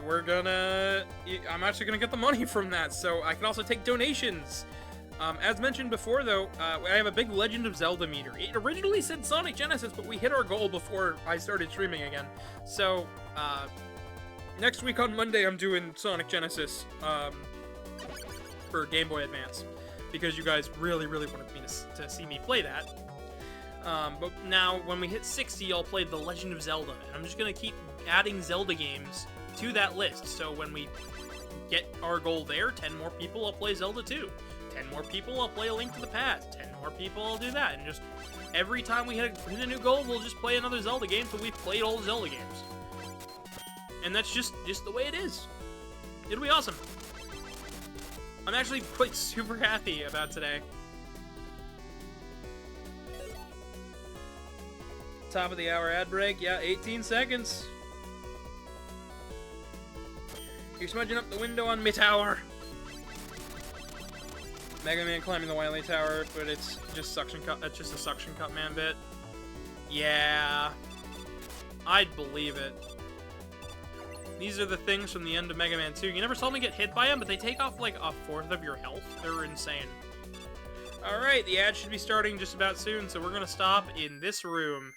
I'm actually gonna get the money from that, so I can also take donations. As mentioned before, though, I have a big Legend of Zelda meter. It originally said Sonic Genesis, but we hit our goal before I started streaming again. So, next week on Monday, I'm doing Sonic Genesis, for Game Boy Advance, because you guys really, really wanted me to see me play that. But now, when we hit 60, I'll play The Legend of Zelda, and I'm just gonna keep adding Zelda games to that list, so when we get our goal there, 10 more people, I'll play Zelda 2. 10 more people, I'll play A Link to the Past. 10 more people, I'll do that. And just every time we hit a new goal, we'll just play another Zelda game until we've played all the Zelda games. And that's just the way it is. It'll be awesome. I'm actually quite super happy about today. Top of the hour ad break. Yeah, 18 seconds. You're smudging up the window on me tower. Mega Man climbing the Wily Tower, but it's just suction cup. It's just a suction cup man bit. Yeah, I'd believe it. These are the things from the end of Mega Man 2. You never saw me get hit by them, but they take off like a fourth of your health. They're insane. Alright, the ad should be starting just about soon, so we're gonna stop in this room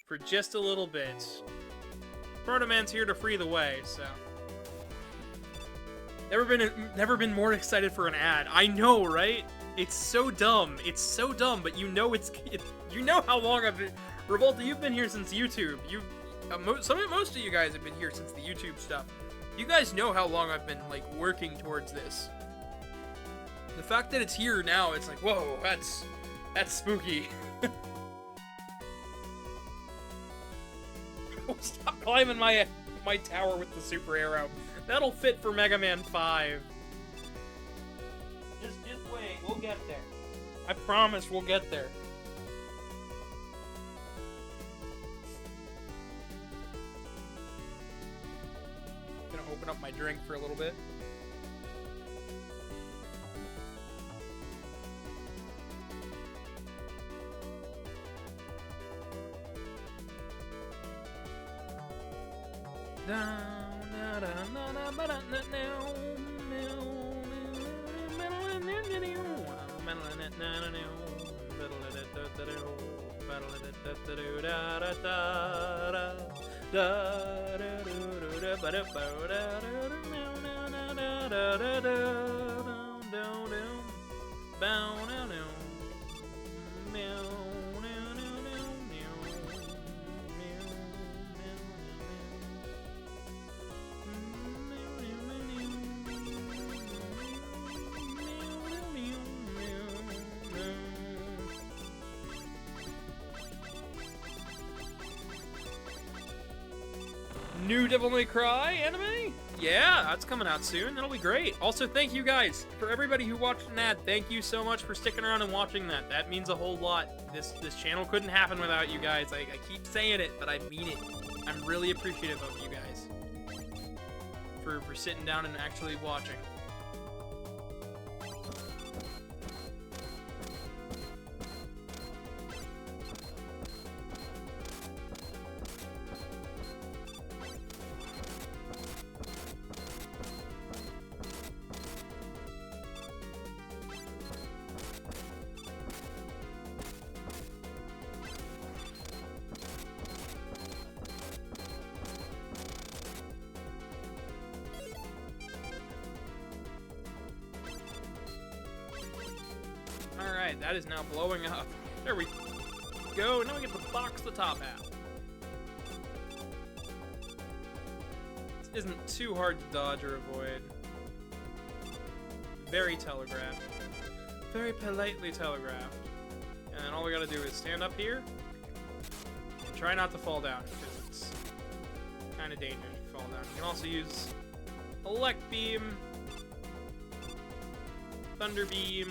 for just a little bit. Proto Man's here to free the way, so... Never been more excited for an ad. I know, right? It's so dumb. It's so dumb, but you know you know how long I've been... Revolta, you've been here since YouTube. Most of you guys have been here since the YouTube stuff. You guys know how long I've been, like, working towards this. The fact that it's here now, it's like, whoa, that's spooky. Stop climbing my tower with the super arrow. That'll fit for Mega Man 5. Just wait, we'll get there. I promise we'll get there. Gonna open up my drink for a little bit. New Devil May Cry anime? Yeah, that's coming out soon. That'll be great. Also, thank you guys. For everybody who watched an ad, thank you so much for sticking around and watching that. That means a whole lot. This channel couldn't happen without you guys. I keep saying it, but I mean it. I'm really appreciative of you guys. For sitting down and actually watching. Alright, that is now blowing up. There we go. Now we get to box the top half. This isn't too hard to dodge or avoid. Very telegraphed. Very politely telegraphed. And then all we gotta do is stand up here and try not to fall down, because it's kind of dangerous if you fall down. You can also use Elect Beam, Thunder Beam.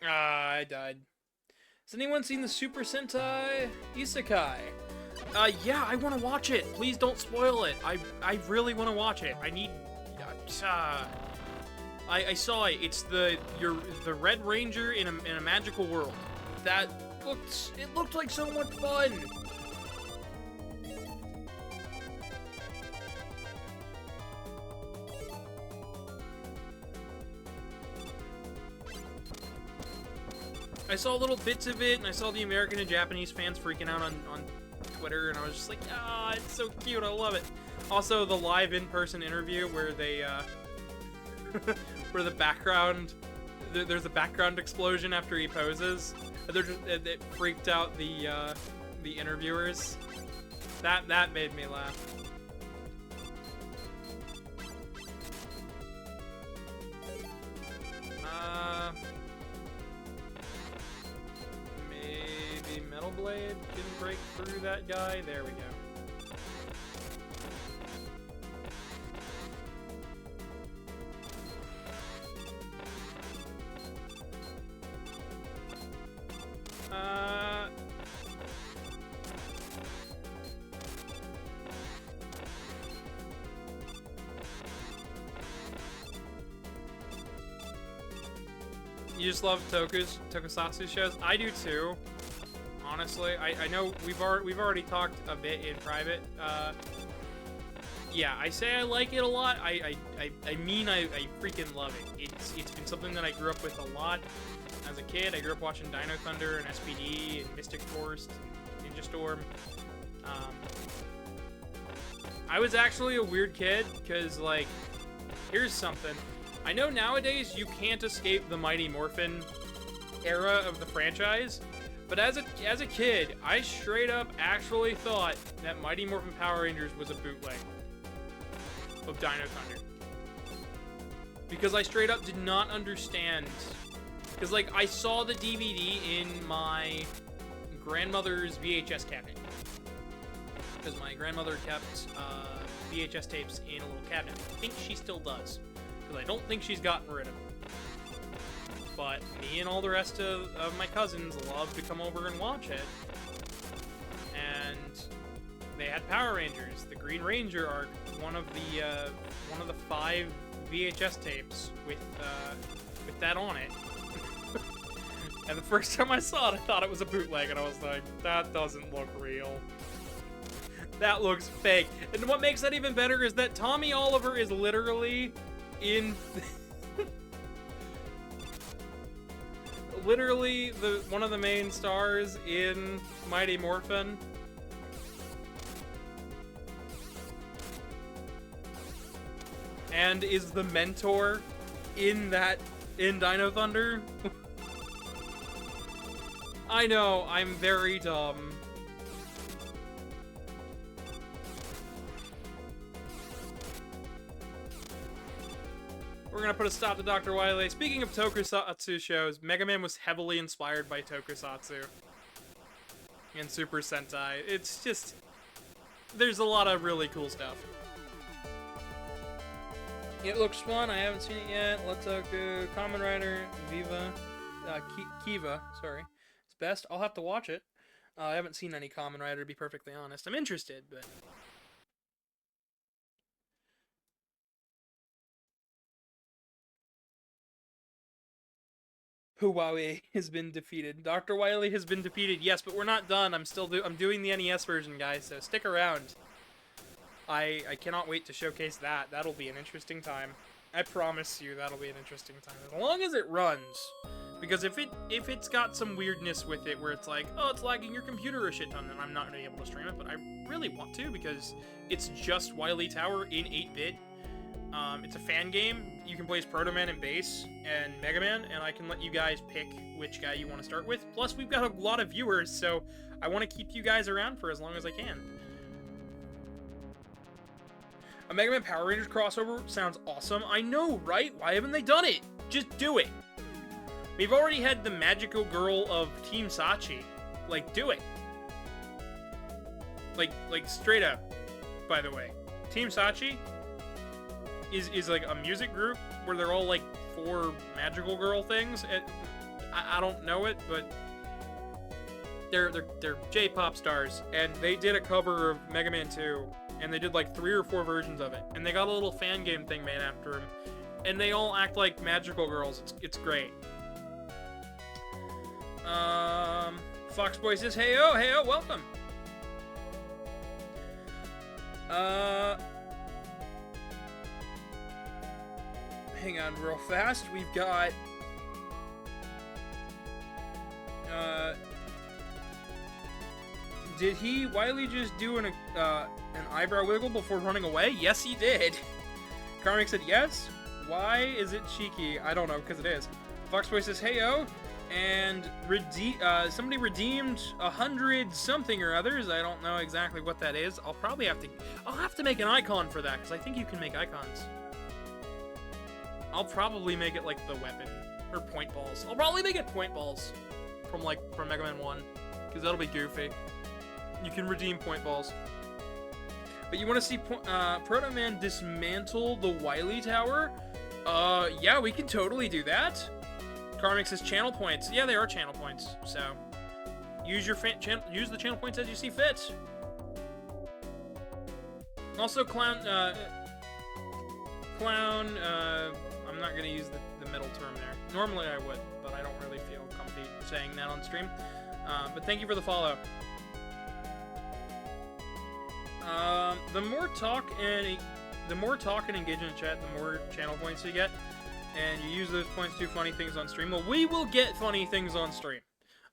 Ah, I died. Has anyone seen the Super Sentai Isekai? Yeah, I want to watch it. Please don't spoil it. I really want to watch it. I need... I saw it. It's the Red Ranger in a magical world. It looked like so much fun. I saw little bits of it, and I saw the American and Japanese fans freaking out on Twitter, and I was just like, ah, it's so cute, I love it. Also, the live in-person interview where they, where the background, there's a background explosion after he poses. It freaked out the interviewers. That made me laugh. break through that guy. There we go. You just love tokusatsu shows? I do too. Honestly, I know we've already talked a bit in private. Yeah, I say I like it a lot. I mean I freaking love it. It's been something that I grew up with a lot as a kid. I grew up watching Dino Thunder and SPD and Mystic Force and Ninja Storm. I was actually a weird kid because, like, here's something. I know nowadays you can't escape the Mighty Morphin era of the franchise, but as a kid, I straight up actually thought that Mighty Morphin Power Rangers was a bootleg of Dino Thunder. Because I straight up did not understand. Because, like, I saw the DVD in my grandmother's VHS cabinet. Because my grandmother kept VHS tapes in a little cabinet. I think she still does. Because I don't think she's gotten rid of them. But me and all the rest of my cousins love to come over and watch it. And they had Power Rangers, the Green Ranger arc, one of the 5 VHS tapes with that on it. And the first time I saw it, I thought it was a bootleg, and I was like, that doesn't look real. That looks fake. And what makes that even better is that Tommy Oliver is literally in literally one of the main stars in Mighty Morphin. And is the mentor in Dino Thunder. I know, I'm very dumb. We're gonna put a stop to Dr. Wily. Speaking of tokusatsu shows, Mega Man was heavily inspired by tokusatsu and Super Sentai. It's just, there's a lot of really cool stuff. It looks fun. I haven't seen it yet. Let's go. Kamen Rider, Kiva. Sorry, it's best. I'll have to watch it. I haven't seen any Kamen Rider, to be perfectly honest. I'm interested, but. Huawei has been defeated. Dr. Wily has been defeated. Yes, but we're not done. I'm doing the NES version, guys. So stick around. I cannot wait to showcase that. That'll be an interesting time. I promise you that'll be an interesting time. As long as it runs. Because if it's got some weirdness with it where it's like, oh, it's lagging your computer a shit ton, then I'm not going to be able to stream it. But I really want to because it's just Wily Tower in 8-bit. It's a fan game. You can play as Proto Man and Bass and Mega Man, and I can let you guys pick which guy you want to start with. Plus, we've got a lot of viewers, so I want to keep you guys around for as long as I can. A Mega Man Power Rangers crossover sounds awesome. I know, right? Why haven't they done it? Just do it. We've already had the magical girl of Team Sachi. Like, do it. Like straight up, by the way. Team Sachi is like a music group where they're all like 4 magical girl things. I don't know it, but they're J-pop stars, and they did a cover of Mega Man 2. And they did like 3 or 4 versions of it. And they got a little fan game thing made after them. And they all act like magical girls. It's great. Foxboy says, heyo, welcome. Hang on real fast. We've got... Did Wily just do an eyebrow wiggle before running away? Yes, he did. Karmic said yes. Why is it cheeky? I don't know, because it is. Foxboy says, heyo. And somebody redeemed 100 something or others. I don't know exactly what that is. I'll have to make an icon for that, because I think you can make icons. I'll probably make it like the weapon. Or point balls. I'll probably make it point balls. From Mega Man 1. Because that'll be goofy. You can redeem point balls. But you want to see Proto Man dismantle the Wily Tower? Yeah, we can totally do that. Karmix says channel points. Yeah, they are channel points. So use your use the channel points as you see fit. Also, clown. I'm not gonna use the middle term there. Normally I would, but I don't really feel comfy saying that on stream. But thank you for the follow. The more talk and engage in the chat, the more channel points you get, and you use those points to do funny things on stream. Well, we will get funny things on stream.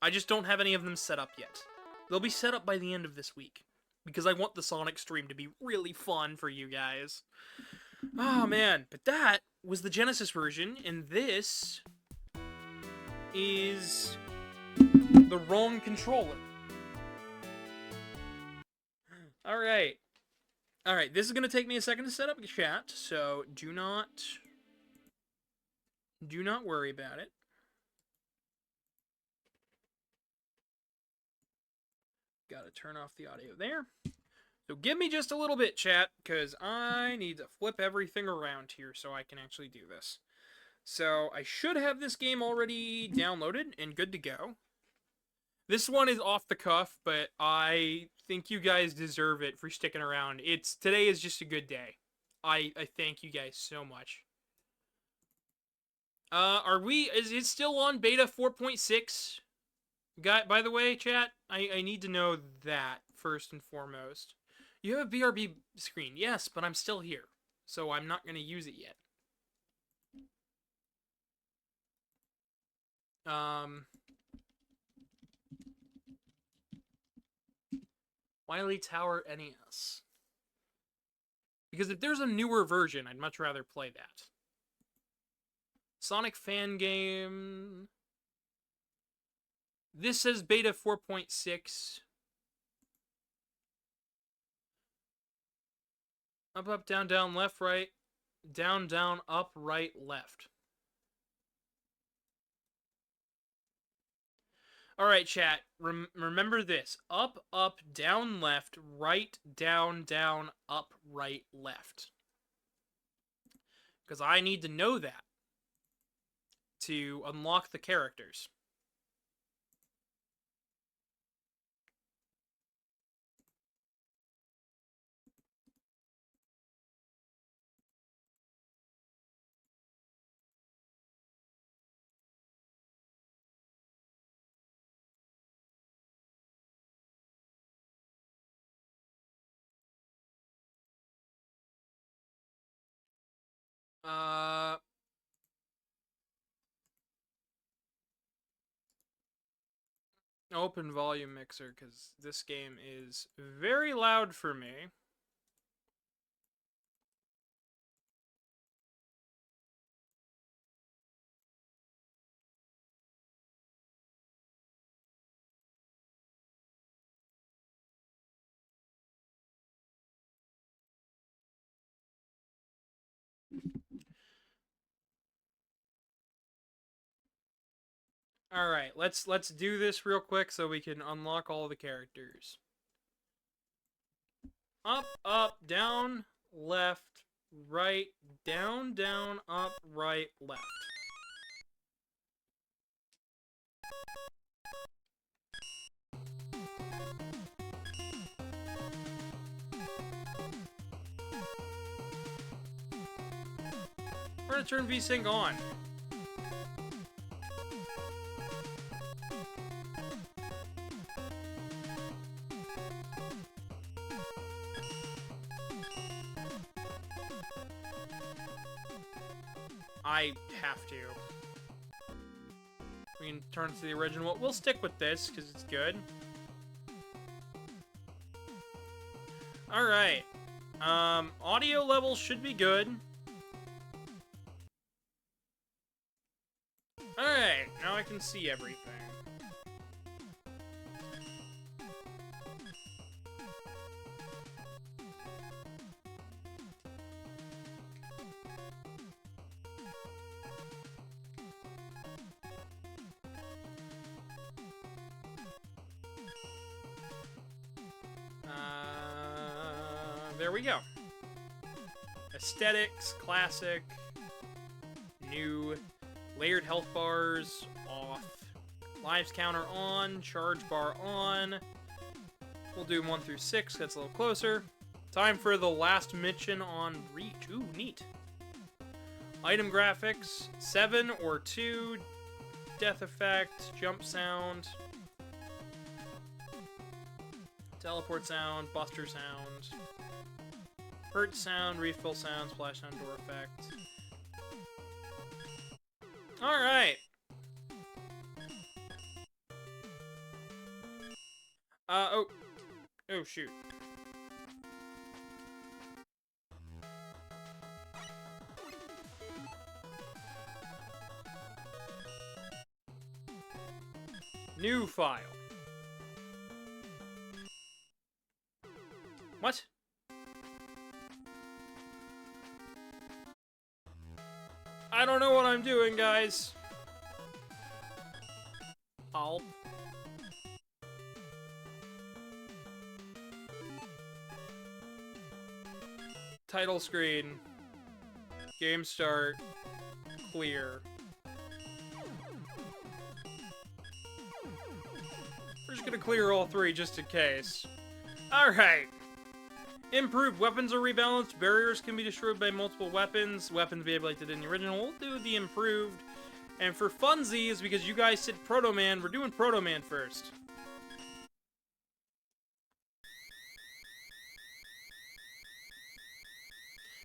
I just don't have any of them set up yet. They'll be set up by the end of this week, because I want the Sonic stream to be really fun for you guys. Oh man, but that was the Genesis version, and this is the wrong controller. Alright. Alright, this is going to take me a second to set up the chat, so do not worry about it. Gotta turn off the audio there. So give me just a little bit, chat, because I need to flip everything around here so I can actually do this. So I should have this game already downloaded and good to go. This one is off the cuff, but I think you guys deserve it for sticking around. Today is just a good day. I thank you guys so much. Is it still on beta 4.6? By the way, chat, I need to know that first and foremost. You have a BRB screen, yes, but I'm still here, so I'm not going to use it yet. Wily Tower NES. Because if there's a newer version, I'd much rather play that. Sonic fan game. This says beta 4.6. Up, up, down, down, left, right. Down, down, up, right, left. Alright, chat. Remember this. Up, up, down, left, right, down, down, up, right, left. Because I need to know that to unlock the characters. Open volume mixer, because this game is very loud for me. Alright, let's do this real quick so we can unlock all the characters. Up, up, down, left, right, down, down, up, right, left. We're gonna turn VSync on. I have to. We can turn to the original. We'll stick with this because it's good. Alright. Audio level should be good. Alright, now I can see everything. there we go. Aesthetics, classic, new, layered health bars, off. Lives counter on, charge bar on. We'll do 1 through 6, that's a little closer. Time for the last mission on reach. Ooh, neat. Item graphics, 7 or 2, death effect, jump sound, teleport sound, buster sound, hurt sound, refill sound, splash sound, door effect. Alright. Oh, shoot. New file. What? I don't know what I'm doing, guys. I'll... Title screen. Game start. Clear. We're just gonna clear all 3 just in case. Alright. Improved weapons are rebalanced. Barriers can be destroyed by multiple weapons. Weapons behave like they did in the original. We'll do the improved. And for funsies, because you guys said Proto Man, we're doing Proto Man first.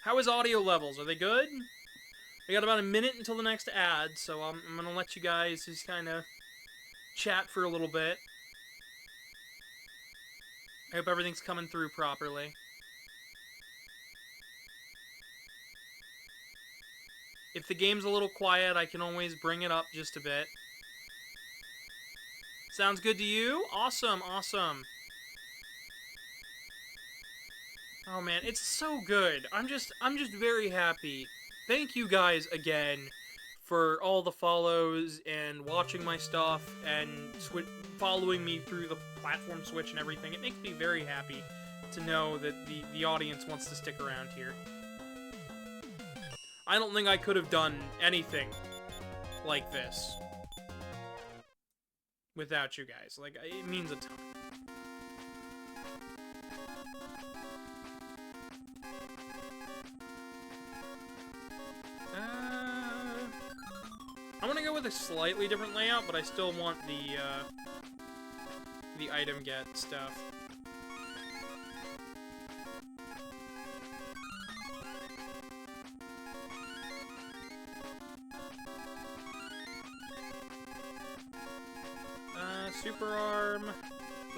How is audio levels? Are they good? We got about a minute until the next ad, so I'm gonna let you guys just kind of chat for a little bit. I hope everything's coming through properly. If the game's a little quiet, I can always bring it up just a bit. Sounds good to you? Awesome, awesome. Oh man, it's so good. I'm just very happy. Thank you guys again for all the follows and watching my stuff and following me through the platform switch and everything. It makes me very happy to know that the audience wants to stick around here. I don't think I could have done anything like this without you guys. Like, it means a ton. I'm gonna go with a slightly different layout, but I still want the item get stuff. Super arm,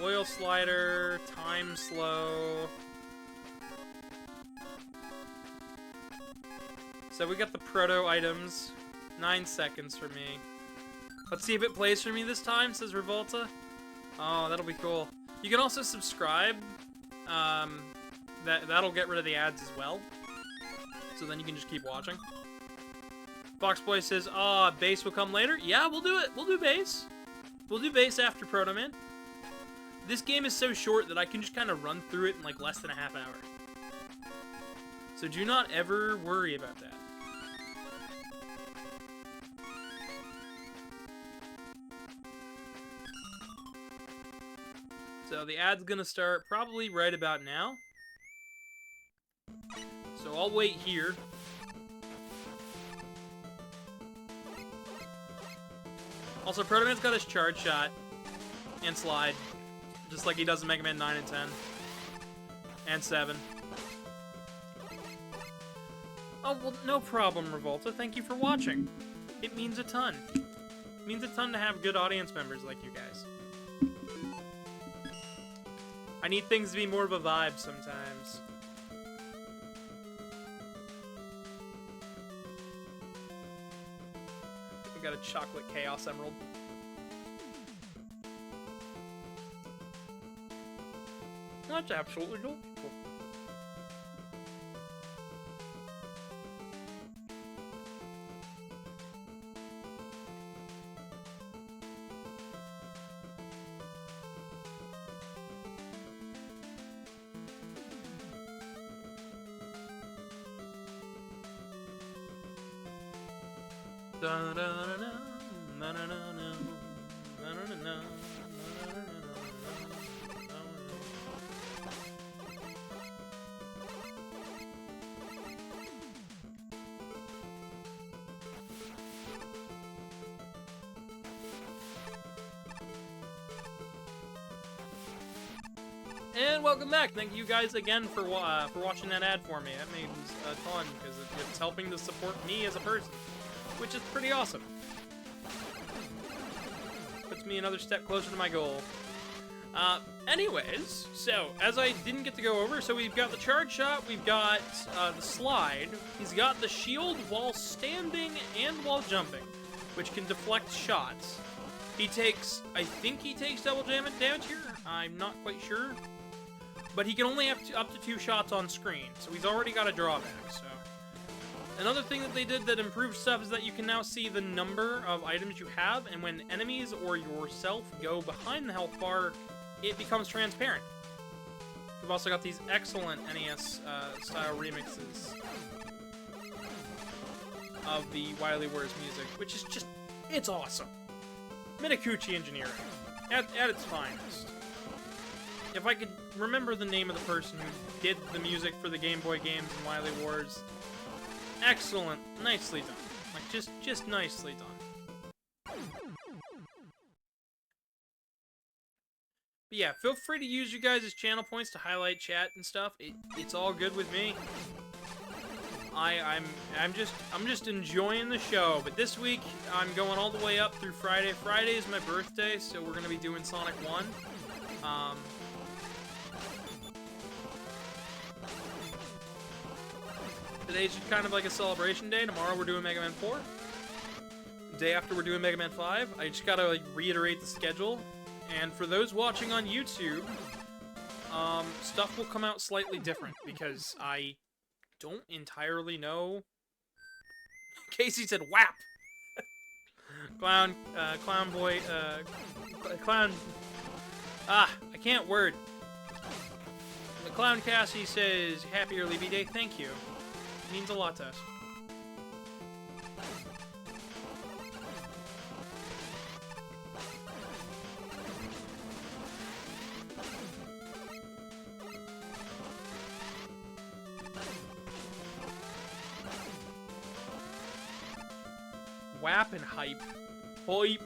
oil slider, time slow. So we got the proto items. 9 seconds for me. Let's see if it plays for me this time, says Revolta. Oh, that'll be cool. You can also subscribe. That'll get rid of the ads as well. So then you can just keep watching. Foxboy says, base will come later. Yeah, we'll do it. We'll do base. We'll do base after Proto Man. This game is so short that I can just kind of run through it in like less than a half hour. So do not ever worry about that. So the ad's gonna start probably right about now. So I'll wait here. Also, Proto Man's got his charge shot and slide, just like he does in Mega Man 9 and 10. And 7. Oh, well, no problem, Revolta. Thank you for watching. It means a ton. It means a ton to have good audience members like you guys. I need things to be more of a vibe sometimes. We got a chocolate chaos emerald. That's absolutely delightful. And welcome back. Thank you guys again for watching that ad for me. That means a ton because it's helping to support me as a person, which is pretty awesome. Puts me another step closer to my goal. Anyways, so as I didn't get to go over, so we've got the charge shot, we've got the slide. He's got the shield while standing and while jumping, which can deflect shots. He takes, I think he takes double damage here. I'm not quite sure. But he can only have up to 2 shots on screen, so he's already got a drawback, so. Another thing that they did that improved stuff is that you can now see the number of items you have, and when enemies or yourself go behind the health bar, it becomes transparent. We've also got these excellent NES-style remixes of the Wily Wars music, which is just, it's awesome. Minakuchi engineering, at its finest. If I could remember the name of the person who did the music for the Game Boy games in Wily Wars, excellent, nicely done. Like, just nicely done. But yeah, feel free to use you guys' channel points to highlight chat and stuff. It's all good with me. I'm just enjoying the show. But this week I'm going all the way up through Friday. Friday is my birthday, so we're gonna be doing Sonic 1. Today's just kind of like a celebration day. Tomorrow we're doing Mega Man 4. The day after we're doing Mega Man 5. I just gotta like reiterate the schedule. And for those watching on YouTube, stuff will come out slightly different because I don't entirely know. Casey said WAP! Clown boy, clown... I can't word. The Clown Cassie says, happy early B-Day, thank you. It means a lot to us. WAP and hype. Hype.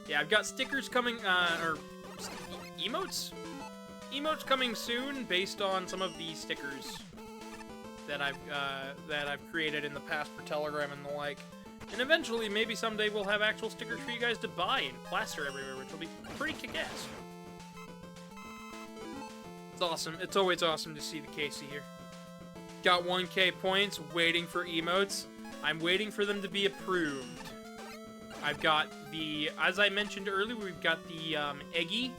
Yeah, I've got stickers coming, or emotes? Emotes coming soon based on some of the stickers that I've created in the past for Telegram and the like. And eventually, maybe someday we'll have actual stickers for you guys to buy and plaster everywhere, which will be pretty kick-ass. It's awesome. It's always awesome to see the Casey here. Got 1K points, waiting for emotes. I'm waiting for them to be approved. I've got the, as I mentioned earlier, we've got the Eggy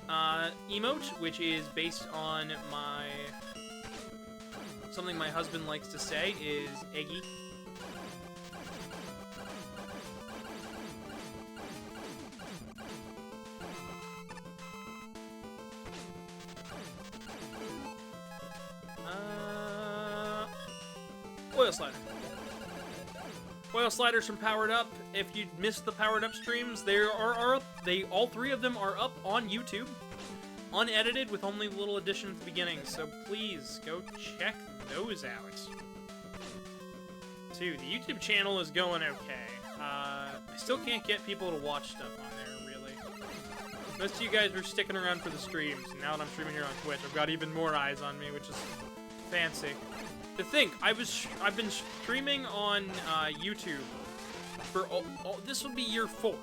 emote, which is based on something my husband likes to say is Eggy. Oil slider. Oil sliders from Powered Up. If you missed the Powered Up streams, all 3 of them are up on YouTube, unedited with only little addition at the beginning. So please go check those out. Too, the YouTube channel is going okay. I still can't get people to watch stuff on there, really. Most of you guys were sticking around for the streams, and now that I'm streaming here on Twitch, I've got even more eyes on me, which is fancy. To think, I've been streaming on YouTube for this would be year 4,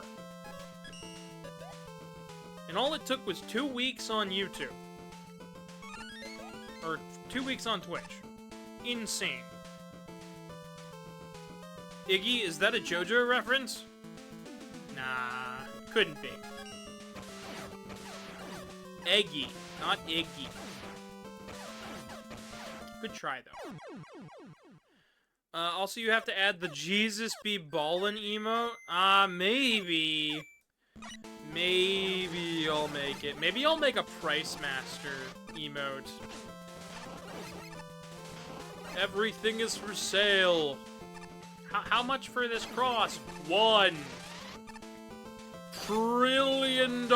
and all it took was 2 weeks on YouTube, or 2 weeks on Twitch. Insane. Iggy, is that a JoJo reference? Nah, couldn't be. Eggy, not Iggy. Good try, though. Also, you have to add the Jesus be ballin' emote. Maybe. Maybe I'll make it. Maybe I'll make a Price Master emote. Everything is for sale. How much for this cross? $1 trillion.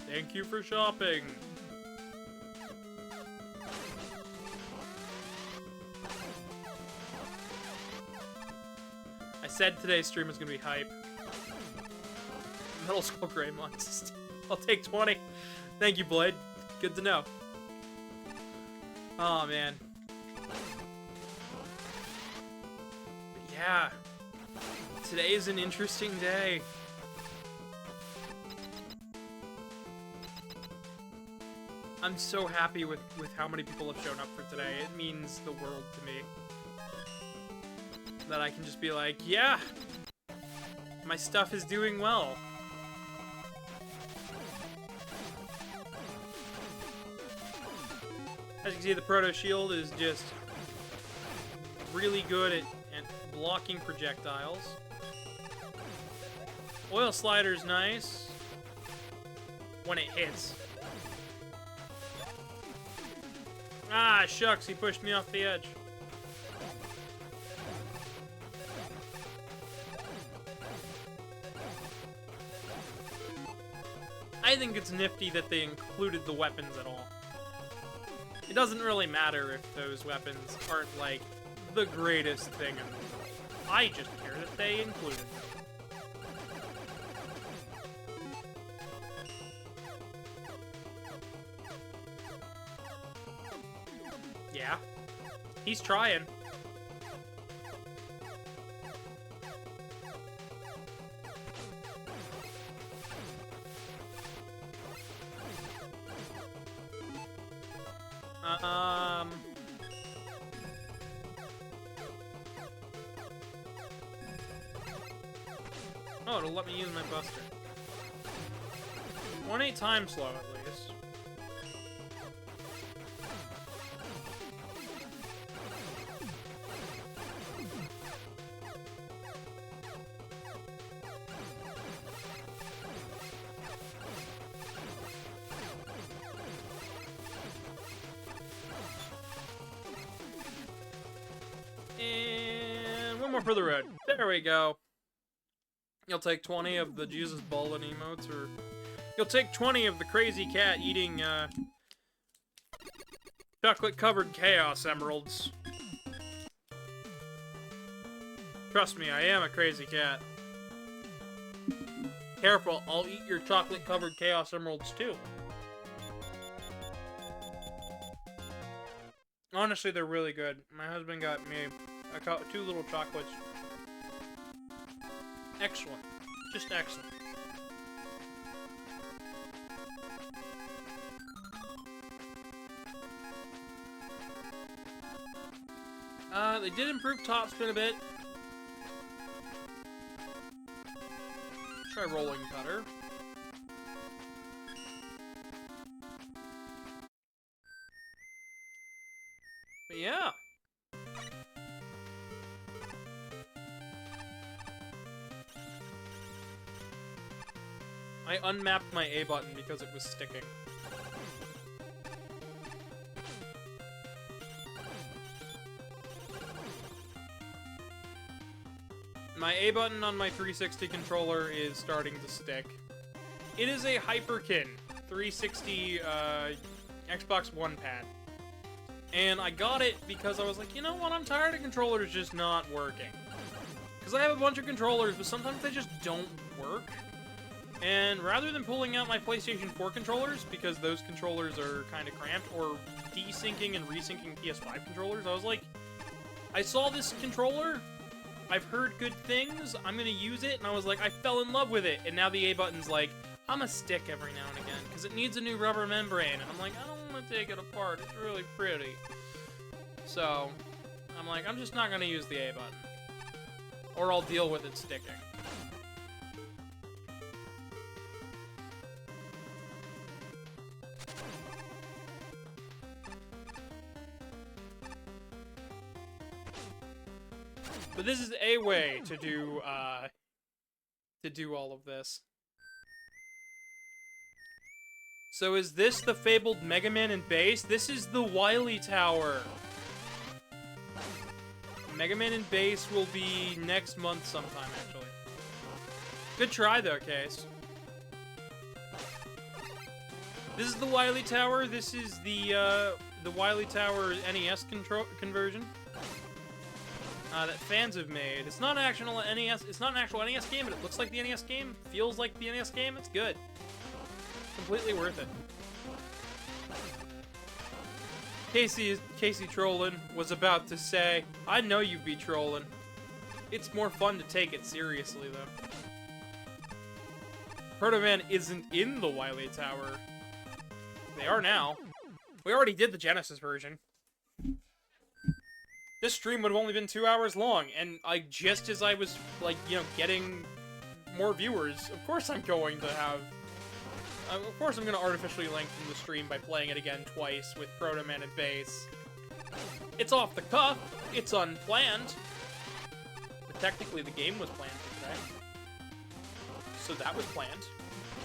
Thank you for shopping. I said today's stream was gonna be hype. Middle school grade months. I'll take 20. Thank you, Blade. Good to know. Oh, man. But yeah. Today is an interesting day. I'm so happy with how many people have shown up for today. It means the world to me. That I can just be like, yeah, my stuff is doing well. As you can see, the Proto Shield is just really good at blocking projectiles. Oil Slider's nice when it hits. Ah, shucks, he pushed me off the edge. I think it's nifty that they included the weapons at all. It doesn't really matter if those weapons aren't, like, the greatest thing in the world. I just care that they included them. Yeah. He's trying. Oh, it'll let me use my buster. 1-8 time slow, at least. And one more for the road. There we go. You'll take 20 of the Jesus Ballin emotes, or you'll take 20 of the crazy cat eating, chocolate-covered Chaos Emeralds. Trust me, I am a crazy cat. Careful, I'll eat your chocolate-covered Chaos Emeralds, too. Honestly, they're really good. My husband got me 2 little chocolates. Excellent. Just excellent. They did improve top spin a bit. Try rolling cutter. But yeah. I unmapped my A button because it was sticking. My A button on my 360 controller is starting to stick. It is a Hyperkin 360 Xbox One pad. And I got it because I was like, you know what, I'm tired of controllers just not working. Because I have a bunch of controllers, but sometimes they just don't work. And rather than pulling out my PlayStation 4 controllers, because those controllers are kind of cramped, or desyncing and resyncing PS5 controllers, I was like, I saw this controller, I've heard good things, I'm gonna use it, and I was like, I fell in love with it, and now the A button's like, I'm a stick every now and again, because it needs a new rubber membrane, and I'm like, I don't want to take it apart, it's really pretty. So, I'm like, I'm just not gonna use the A button. Or I'll deal with it sticking. But this is a way to do all of this. So is this the fabled Megaman in base? This is the Wily Tower. Mega Man in base will be next month sometime, actually. Good try, though, Case. This is the Wily Tower. This is the Wily Tower NES conversion that fans have made. It's not an actual NES. It's not an actual NES game, but it looks like the NES game. Feels like the NES game. It's good. Completely worth it. Casey Trollin was about to say, I know you'd be trolling. It's more fun to take it seriously, though. Proto Man isn't in the Wily Tower. They are now. We already did the Genesis version. This stream would have only been 2 hours long, and just as I was, like, you know, getting more viewers, of course I'm going to have... of course I'm going to artificially lengthen the stream by playing it again twice with Proto Man and Base. It's off the cuff. It's unplanned. But technically the game was planned for today. So that was planned.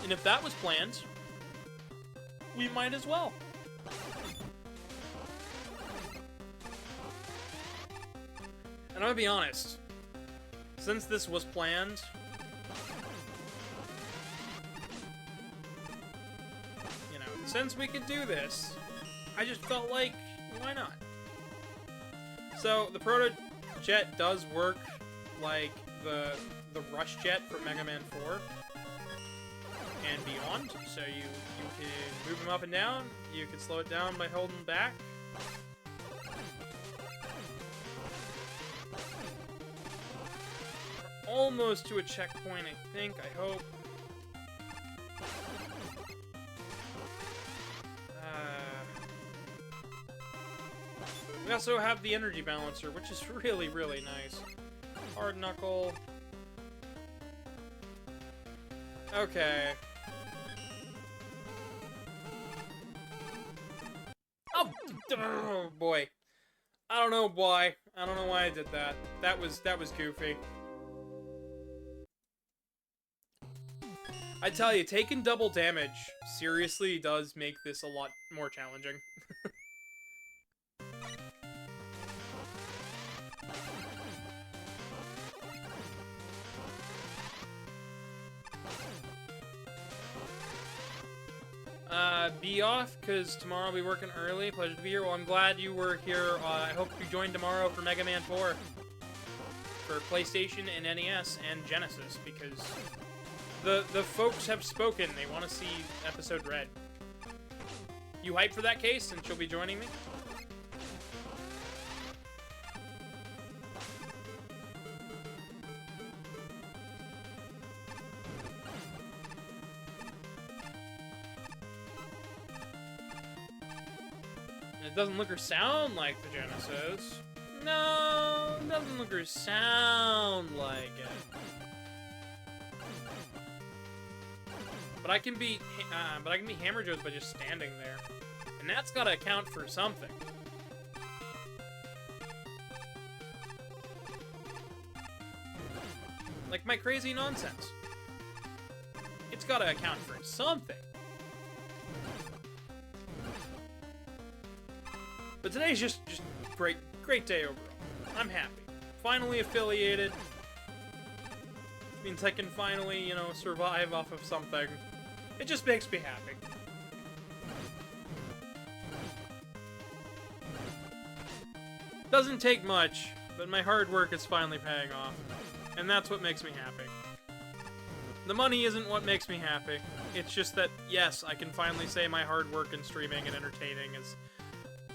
And if that was planned, we might as well. And I'm gonna be honest, since this was planned, you know, since we could do this, I just felt like, why not? So, the Proto Jet does work like the Rush Jet from Mega Man 4 and beyond, so you can move him up and down, you can slow it down by holding back. Almost to a checkpoint, I think, I hope. We also have the energy balancer, which is really, really nice. Hard knuckle. Okay. Oh boy. I don't know why. I don't know why I did that. That was goofy. I tell you, taking double damage seriously does make this a lot more challenging. Be off, because tomorrow I'll be working early. Pleasure to be here. Well, I'm glad you were here. I hope you join tomorrow for Mega Man 4. For PlayStation and NES and Genesis, because the folks have spoken. They want to see episode Red. You hyped for that, Case, and she'll be joining me? It doesn't look or sound like the Genesis. No, it doesn't look or sound like it. But I can beat Hammer Joe's by just standing there, and that's gotta account for something. Like my crazy nonsense. It's gotta account for something. But today's just great day overall. I'm happy. Finally affiliated. Means I can finally, you know, survive off of something. It just makes me happy. Doesn't take much, but my hard work is finally paying off. And that's what makes me happy. The money isn't what makes me happy. It's just that, yes, I can finally say my hard work in streaming and entertaining is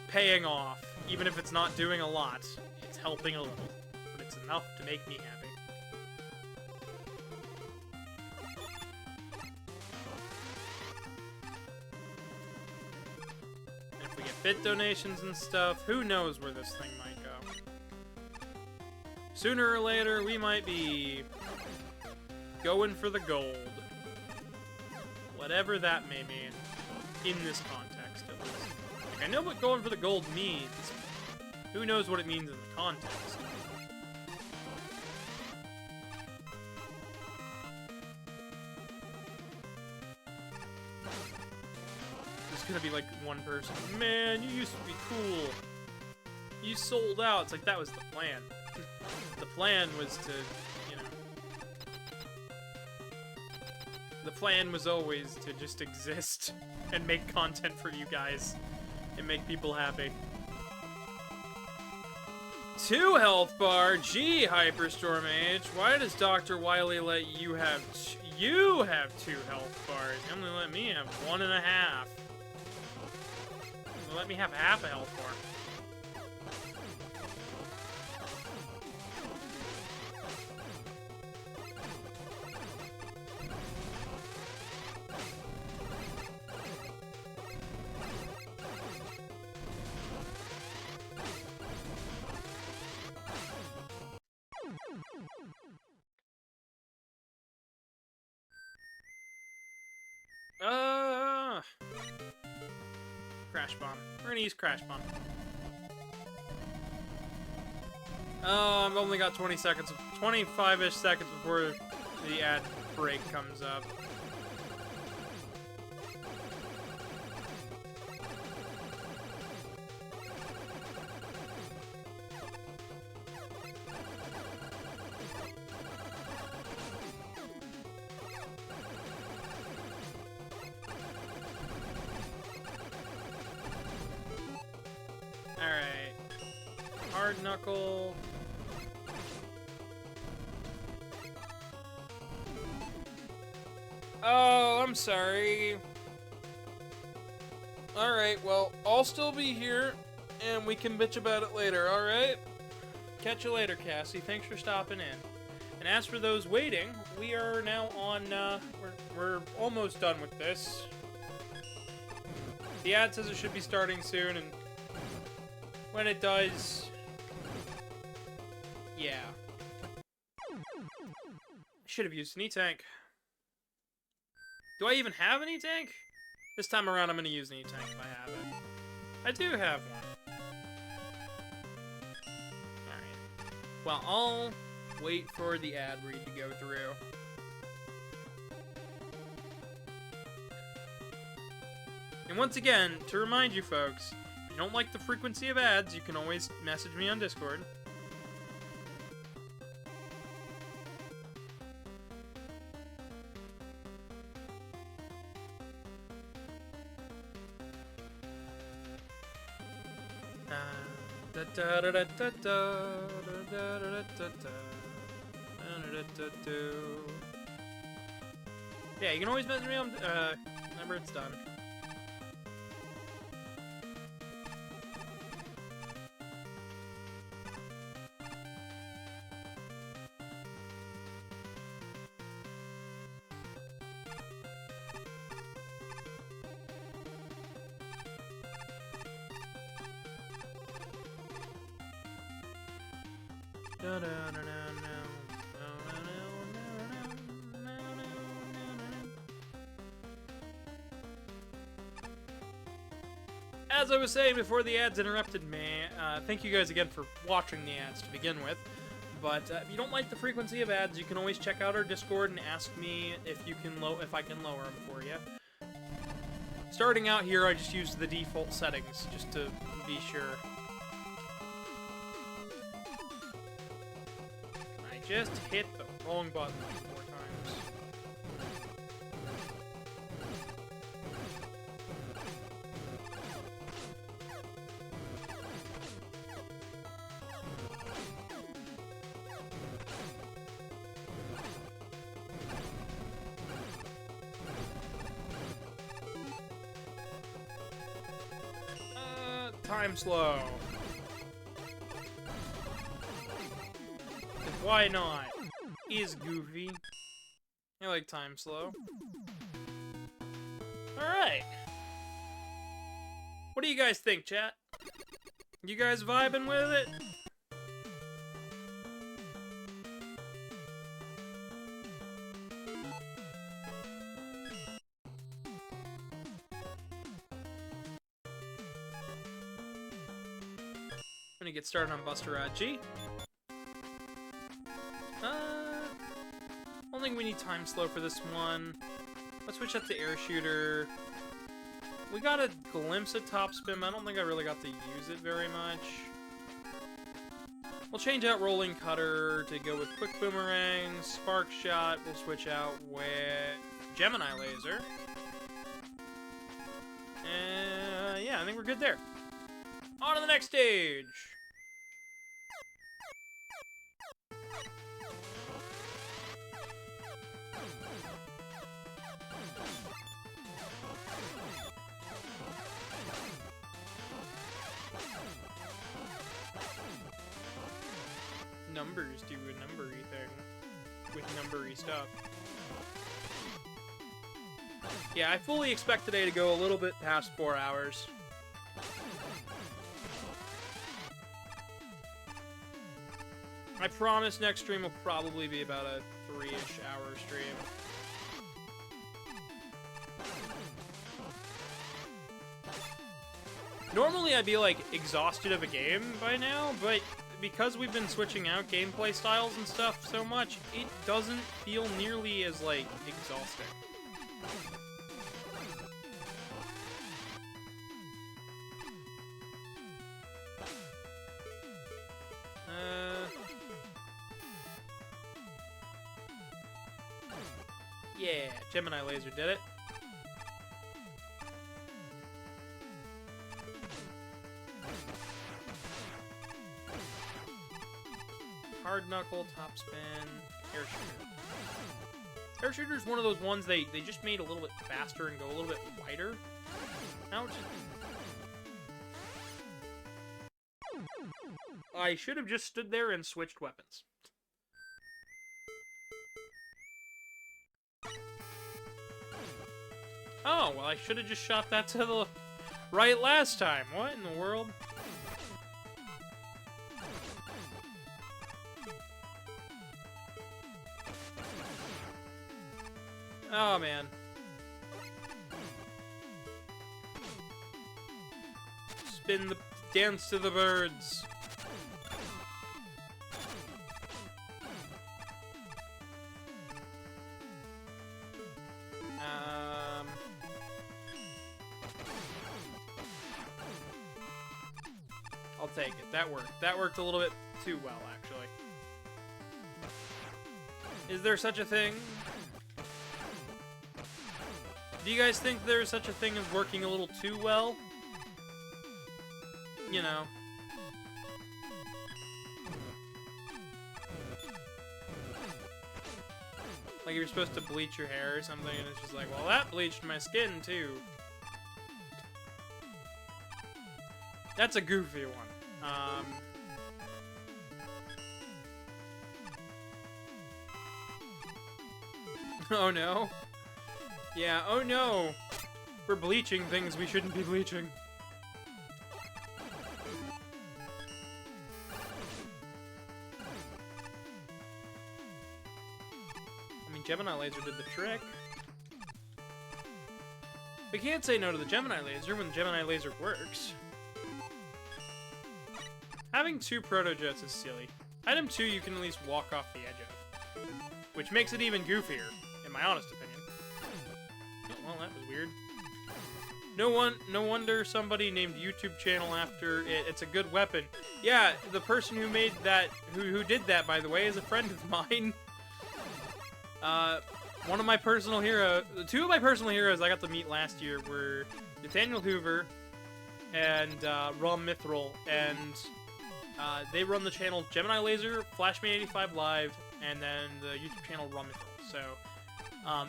paying off. Even if it's not doing a lot, it's helping a little. But it's enough to make me happy. And if we get bit donations and stuff, who knows where this thing might go. Sooner or later, we might be going for the gold. Whatever that may mean. In this context, at least. Like, I know what going for the gold means. Who knows what it means in the context? There's gonna be like one person. Man, you used to be cool. You sold out. It's like that was the plan. The plan was to, you know... The plan was always to just exist and make content for you guys and make people happy. 2 health bar. Gee, Hyperstorm H. Why does Dr. Wily let you have 2 health bars? He only let me have 1.5. Let me have half a health bar. Crash Bomb. We're gonna use Crash Bomb. Oh, I've only got 20 seconds, 25-ish seconds before the ad break comes up. Alright. Hard Knuckle. Oh, I'm sorry. Alright, well, I'll still be here, and we can bitch about it later, alright? Catch you later, Cassie. Thanks for stopping in. And as for those waiting, we are now on, we're almost done with this. The ad says it should be starting soon, and when it does, yeah. I should have used an E-Tank. Do I even have an E-Tank? This time around, I'm going to use an E-Tank if I have it. I do have one. Alright. Well, I'll wait for the ad read to go through. And once again, to remind you folks, if you don't like the frequency of ads, you can always message me on Discord. Yeah, you can always message me on, whenever it's done. As I was saying before the ads interrupted me, thank you guys again for watching the ads to begin with. But if you don't like the frequency of ads, you can always check out our Discord and ask me if I can lower them for you. Starting out here, I just used the default settings just to be sure. I just hit the wrong button 4 times. Time slow. Why not? Is goofy. I like time slow. Alright. What do you guys think, chat? You guys vibing with it? I'm gonna get started on Buster G. I don't think we need time slow for this one. Let's switch up to air shooter. We got a glimpse of top spin, but I don't think I really got to use it very much. We'll change out Rolling Cutter to go with Quick Boomerang. Spark Shot we'll switch out with Gemini Laser. And yeah, I think we're good there. On to the next stage! Numbers do a numbery thing with numbery stuff. Yeah, I fully expect today to go a little bit past 4 hours. I promise next stream will probably be about a 3-ish hour stream. Normally I'd be like exhausted of a game by now, but because we've been switching out gameplay styles and stuff so much, it doesn't feel nearly as, like, exhausting. Yeah, Gemini Laser did it. Hard Knuckle, Top Spin, Air Shooter. Air Shooter is one of those ones they just made a little bit faster and go a little bit wider. Now it's just... I should have just stood there and switched weapons. Oh, well, I should have just shot that to the right last time. What in the world? Oh, man. Spin the... Dance to the birds. I'll take it. That worked. That worked a little bit too well, actually. Is there such a thing? Do you guys think there's such a thing as working a little too well? You know. Like if you're supposed to bleach your hair or something, and it's just like, well, that bleached my skin, too. That's a goofy one. Oh no. Yeah, oh no. We're bleaching things we shouldn't be bleaching. I mean, Gemini Laser did the trick. We can't say no to the Gemini Laser when the Gemini Laser works. Having 2 Proto-Jets is silly. Item 2 you can at least walk off the edge of, which makes it even goofier, in my honest opinion. Oh, well, that was weird. No wonder somebody named YouTube channel after it. It's a good weapon. Yeah, the person who made that, who did that, by the way, is a friend of mine. One of my personal heroes, 2 of my personal heroes I got to meet last year were Nathaniel Hoover and Rom Mithril, and they run the channel Gemini Laser, Flashman85 Live, and then the YouTube channel Rom Mithril. So,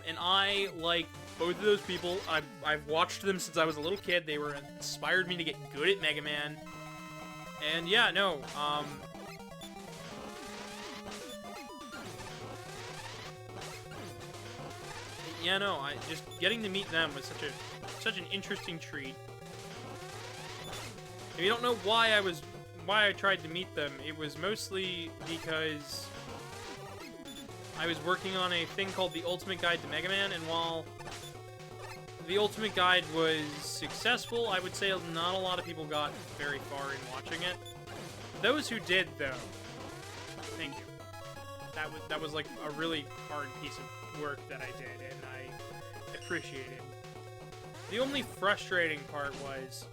and I like both of those people. I've watched them since I was a little kid. They were inspired me to get good at Mega Man. And yeah, no, yeah, no, I just getting to meet them was such an interesting treat. If you don't know why I tried to meet them, it was mostly because I was working on a thing called the Ultimate Guide to Mega Man, and while the Ultimate Guide was successful, I would say not a lot of people got very far in watching it. Those who did, though, thank you. That was like a really hard piece of work that I did, and I appreciate it. The only frustrating part was,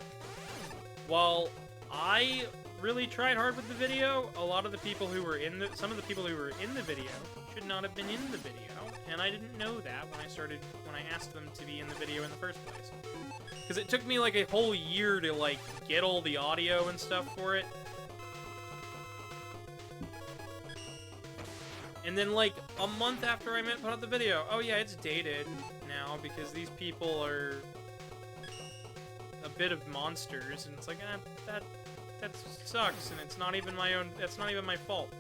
while I really tried hard with the video, a lot of the people who were in the, some of the people who were in the video should not have been in the video, and I didn't know that when I asked them to be in the video in the first place. Because it took me like a whole year to like get all the audio and stuff for it. And then like a month after I put out the video, oh yeah, it's dated now because these people are a bit of monsters, and it's like, that sucks, and it's not even my own, that's not even my fault.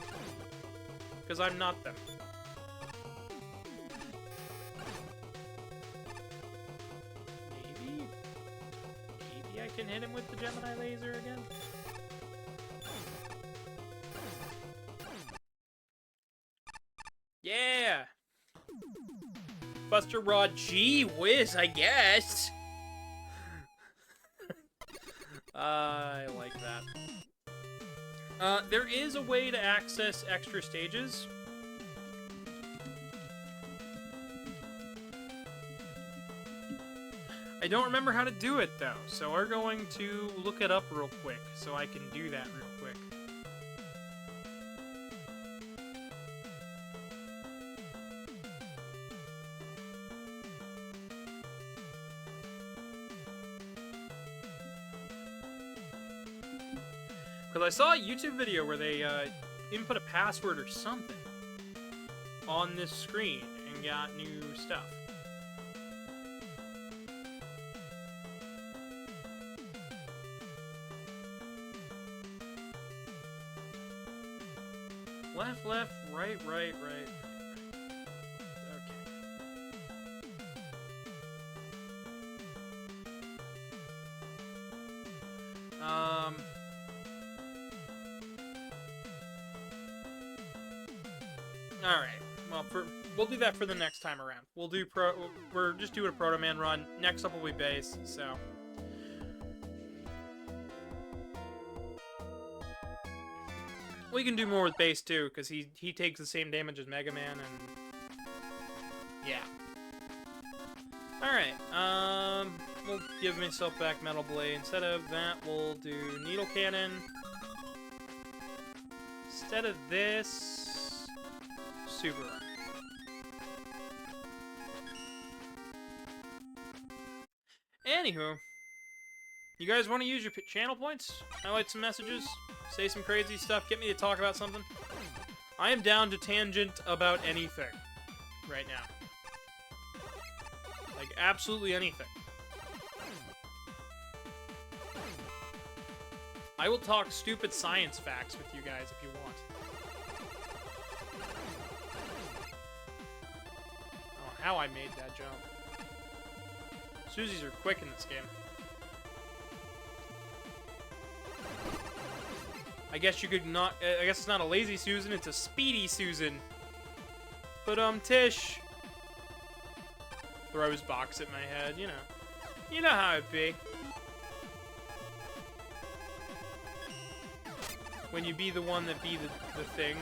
Because I'm not them. Maybe I can hit him with the Gemini laser again? Yeah! Buster Rod, gee whiz, I guess! I like that. There is a way to access extra stages. I don't remember how to do it, though, so we're going to look it up real quick, so I can do that real quick. Because I saw a YouTube video where they input a password or something on this screen and got new stuff. Left, left, right, right, right. Okay. Alright, well, we'll do that for the next time around. We'll do we're just doing a Proto Man run. Next up will be base, so. We can do more with base too, because he takes the same damage as Megaman, and yeah. Alright, we'll give myself back Metal Blade. Instead of that, we'll do Needle Cannon. Instead of this, Super Rock. Anywho, you guys want to use your channel points? Highlight some messages? Say some crazy stuff? Get me to talk about something? I am down to tangent about anything right now. Like, absolutely anything. I will talk stupid science facts with you guys if you want. How I made that jump. Susies are quick in this game. I guess you could not. I guess it's not a lazy Susan, it's a speedy Susan. But Tish throws box at my head, you know. You know how it be. When you be the one that be the thing.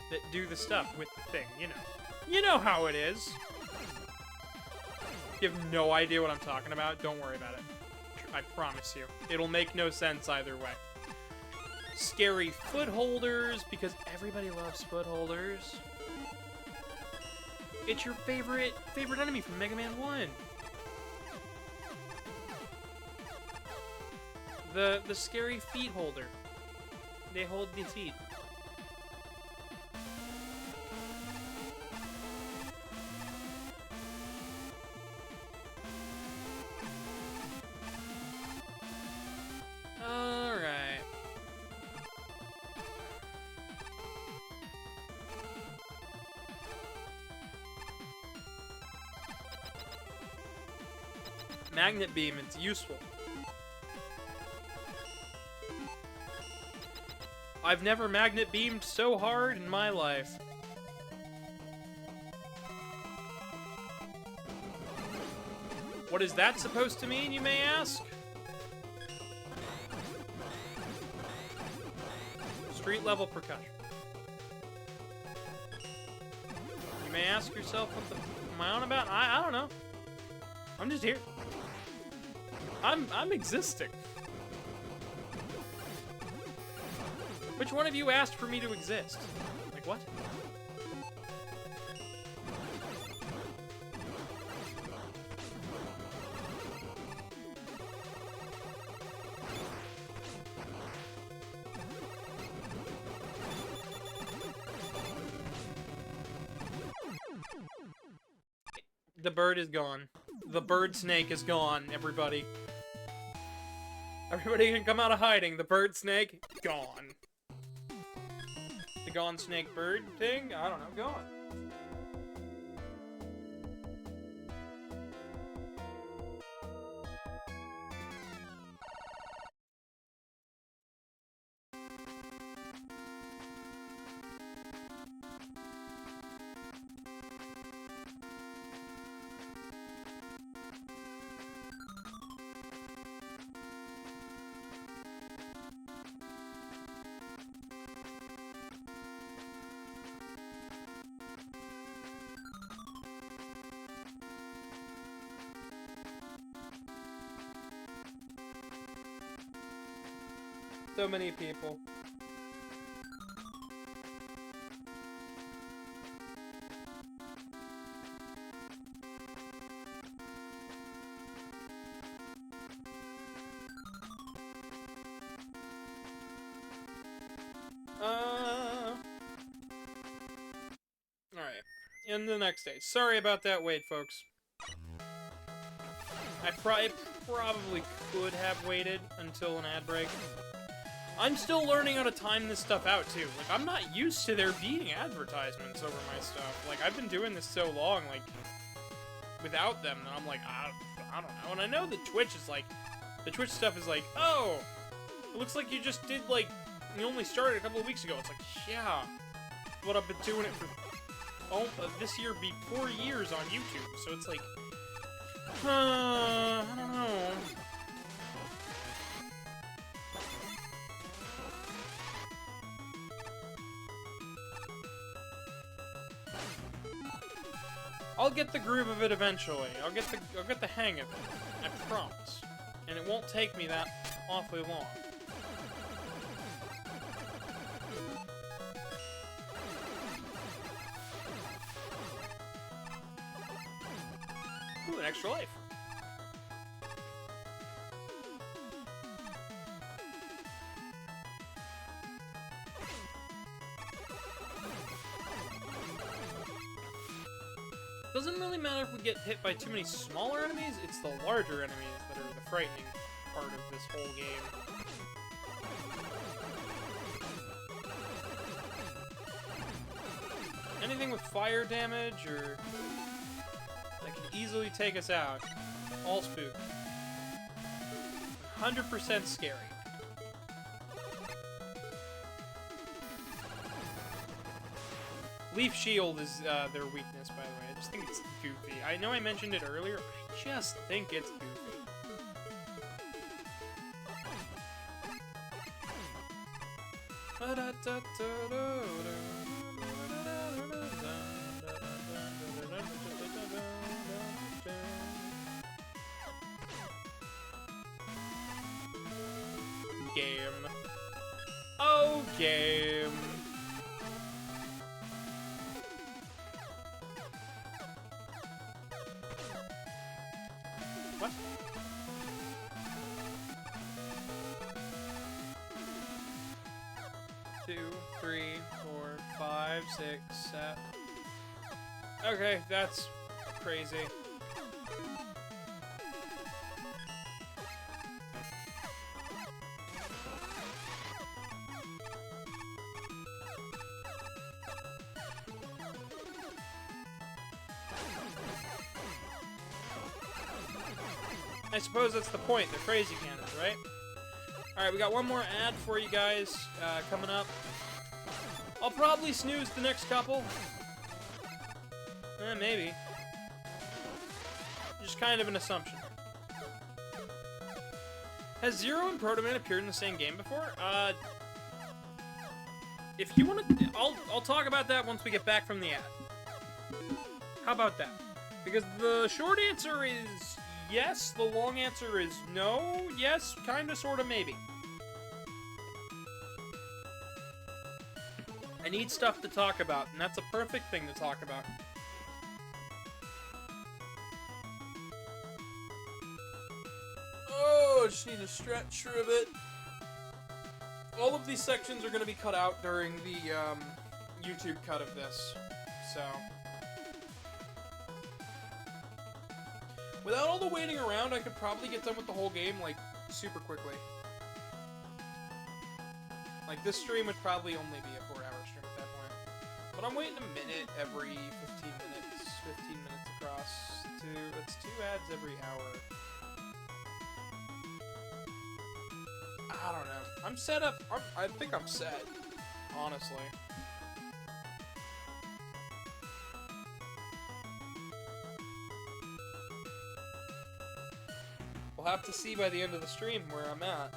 That do the stuff with the thing, you know. You know how it is. You have no idea what I'm talking about, don't worry about it. I promise you. It'll make no sense either way. Scary footholders, because everybody loves footholders. It's your favorite enemy from Mega Man 1. The scary feet holder. They hold the feet. Magnet beam, it's useful. I've never magnet beamed so hard in my life. What is that supposed to mean, you may ask? Street level percussion. You may ask yourself, what the am I on about? I don't know. I'm just here. I'm existing. Which one of you asked for me to exist? Like, what? The bird is gone. The bird snake is gone, everybody. Everybody can come out of hiding. The bird snake, gone. The gone snake bird thing? I don't know, gone. So many people. Alright. In the next day. Sorry about that wait, folks. I probably could have waited until an ad break. I'm still learning how to time this stuff out, too. Like, I'm not used to there being advertisements over my stuff. Like, I've been doing this so long, like, without them, and I'm like, I don't know. And I know the Twitch is like, the Twitch stuff is like, oh, it looks like you just did, like, you only started a couple of weeks ago. It's like, yeah, but I've been doing it for, this year be 4 years on YouTube, so it's like, I don't know. I'll get the groove of it eventually. I'll get the hang of it. I promise. And it won't take me that awfully long. Ooh, an extra life. Doesn't really matter if we get hit by too many smaller enemies, it's the larger enemies that are the frightening part of this whole game. Anything with fire damage or that can easily take us out, all spook. 100% scary. Leaf Shield is their weakness, by the way. I just think it's goofy. I know I mentioned it earlier, but I just think it's goofy. Game. Oh, game. What? Two, 3, 4, 5, 6, 7. Okay, that's crazy. I suppose that's the point. They're crazy cannons, right? Alright, we got one more ad for you guys coming up. I'll probably snooze the next couple. Maybe. Just kind of an assumption. Has Zero and Proto Man appeared in the same game before? If you want to... I'll talk about that once we get back from the ad. How about that? Because the short answer is yes. The long answer is no. Yes, kinda, sorta, maybe. I need stuff to talk about, and that's a perfect thing to talk about. Oh, I just need to stretch for a bit. All of these sections are going to be cut out during the YouTube cut of this, so... Without all the waiting around, I could probably get done with the whole game, like, super quickly. Like, this stream would probably only be a 4-hour stream at that point. But I'm waiting a minute every 15 minutes. 15 minutes across. It's 2 ads every hour. I don't know. I'm set up. I think I'm set. Honestly. We'll have to see by the end of the stream where I'm at.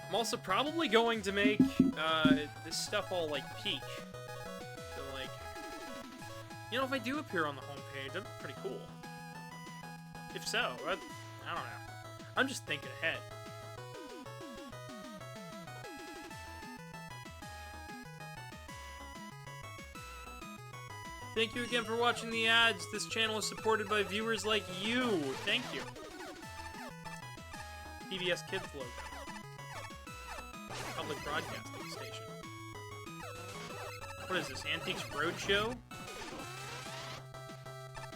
I'm also probably going to make this stuff all, like, peak. So, like, you know, if I do appear on the homepage, that'd be pretty cool. If so, I don't know. I'm just thinking ahead. Thank you again for watching the ads. This channel is supported by viewers like you. Thank you. PBS Kids logo. Public Broadcasting Station. What is this, Antiques Roadshow?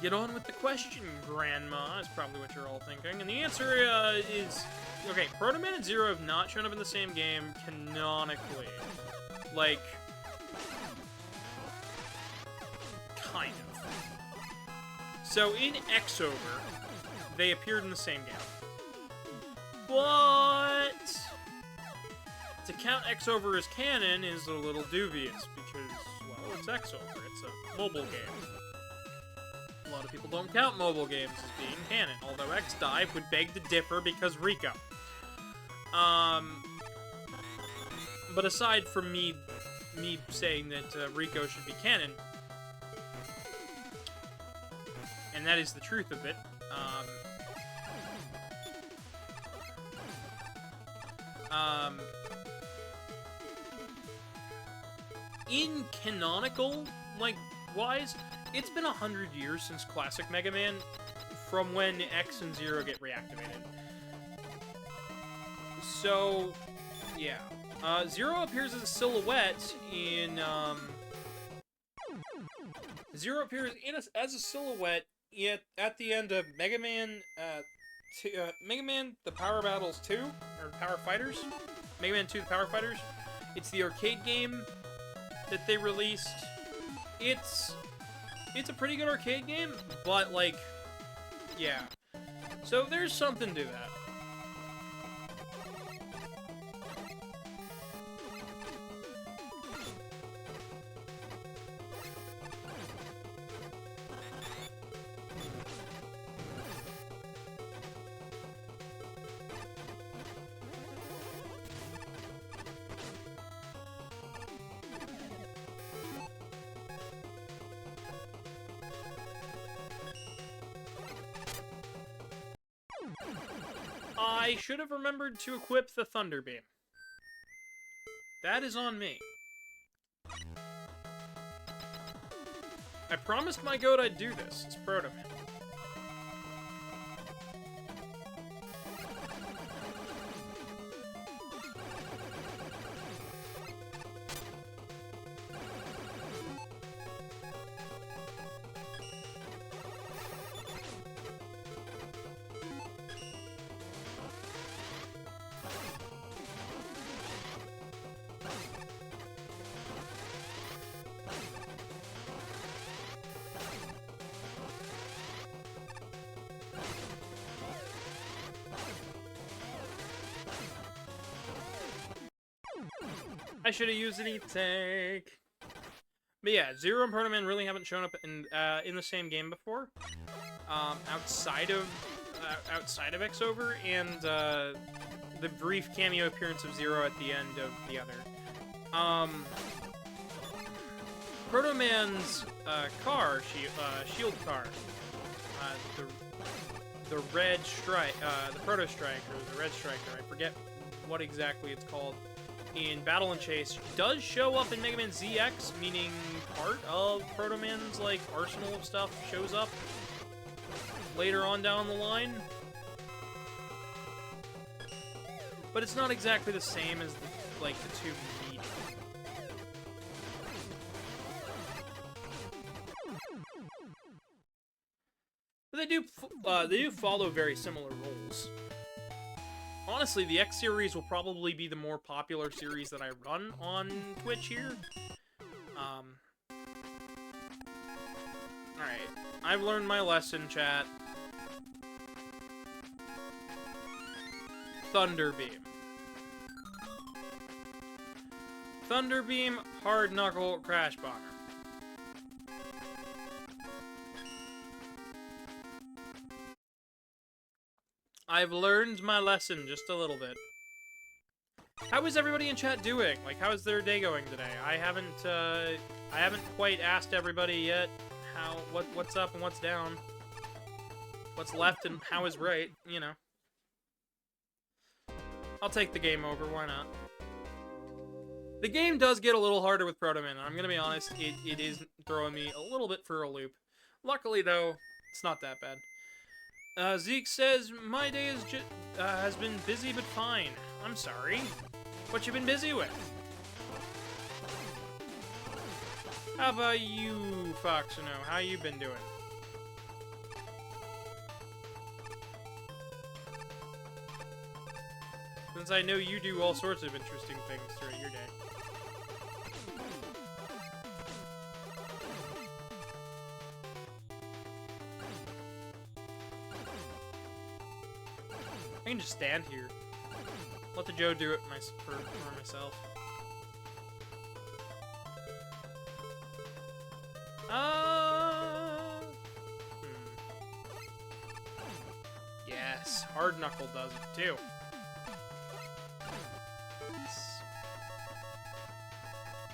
Get on with the question, Grandma, is probably what you're all thinking. And the answer is... Okay, Proto Man and Zero have not shown up in the same game canonically. Like... Kind of. So, in X-Over, they appeared in the same game. But... to count X-Over as canon is a little dubious, because, well, it's X-Over. It's a mobile game. A lot of people don't count mobile games as being canon, although X-Dive would beg to differ because Rico. But aside from me saying that Rico should be canon, and that is the truth of it, in canonical, like, wise, it's been 100 years since classic Mega Man, from when X and Zero get reactivated. So, yeah. Zero appears as a silhouette in, Zero appears as a silhouette at the end of Mega Man, Mega Man The Power Battles 2, or Power Fighters? Mega Man 2 The Power Fighters. It's the arcade game that they released. It's a pretty good arcade game, but, like, yeah. So there's something to that. I should have remembered to equip the Thunder Beam. That is on me. I promised my goat I'd do this. It's Proto Man. I should have used an E-Tank. But yeah, Zero and Proto Man really haven't shown up in the same game before. Outside of X-Over, and the brief cameo appearance of Zero at the end of the other. Proto Man's car, shield car, the red strike, the Proto Strike, or the red striker, I forget what exactly it's called, in Battle and Chase, does show up in Megaman.exe, meaning part of Proto Man's, like, arsenal of stuff shows up later on down the line. But it's not exactly the same as, the two meet. But they do follow very similar roles. Honestly, the X series will probably be the more popular series that I run on Twitch here. Alright. I've learned my lesson, chat. Thunder Beam. Thunder Beam, Hard Knuckle, Crash Bomber. I've learned my lesson just a little bit. How is everybody in chat doing? Like, how is their day going today? I haven't quite asked everybody yet what's up and what's down. What's left and how is right, you know. I'll take the game over, why not? The game does get a little harder with Proto Man, and I'm gonna be honest, it is throwing me a little bit for a loop. Luckily, though, it's not that bad. Zeke says, my day has been busy but fine. I'm sorry. What you been busy with? How about you, Foxino? How you been doing? Since I know you do all sorts of interesting things during your day. I can just stand here. Let the Joe do it for myself. Yes, Hard Knuckle does it too.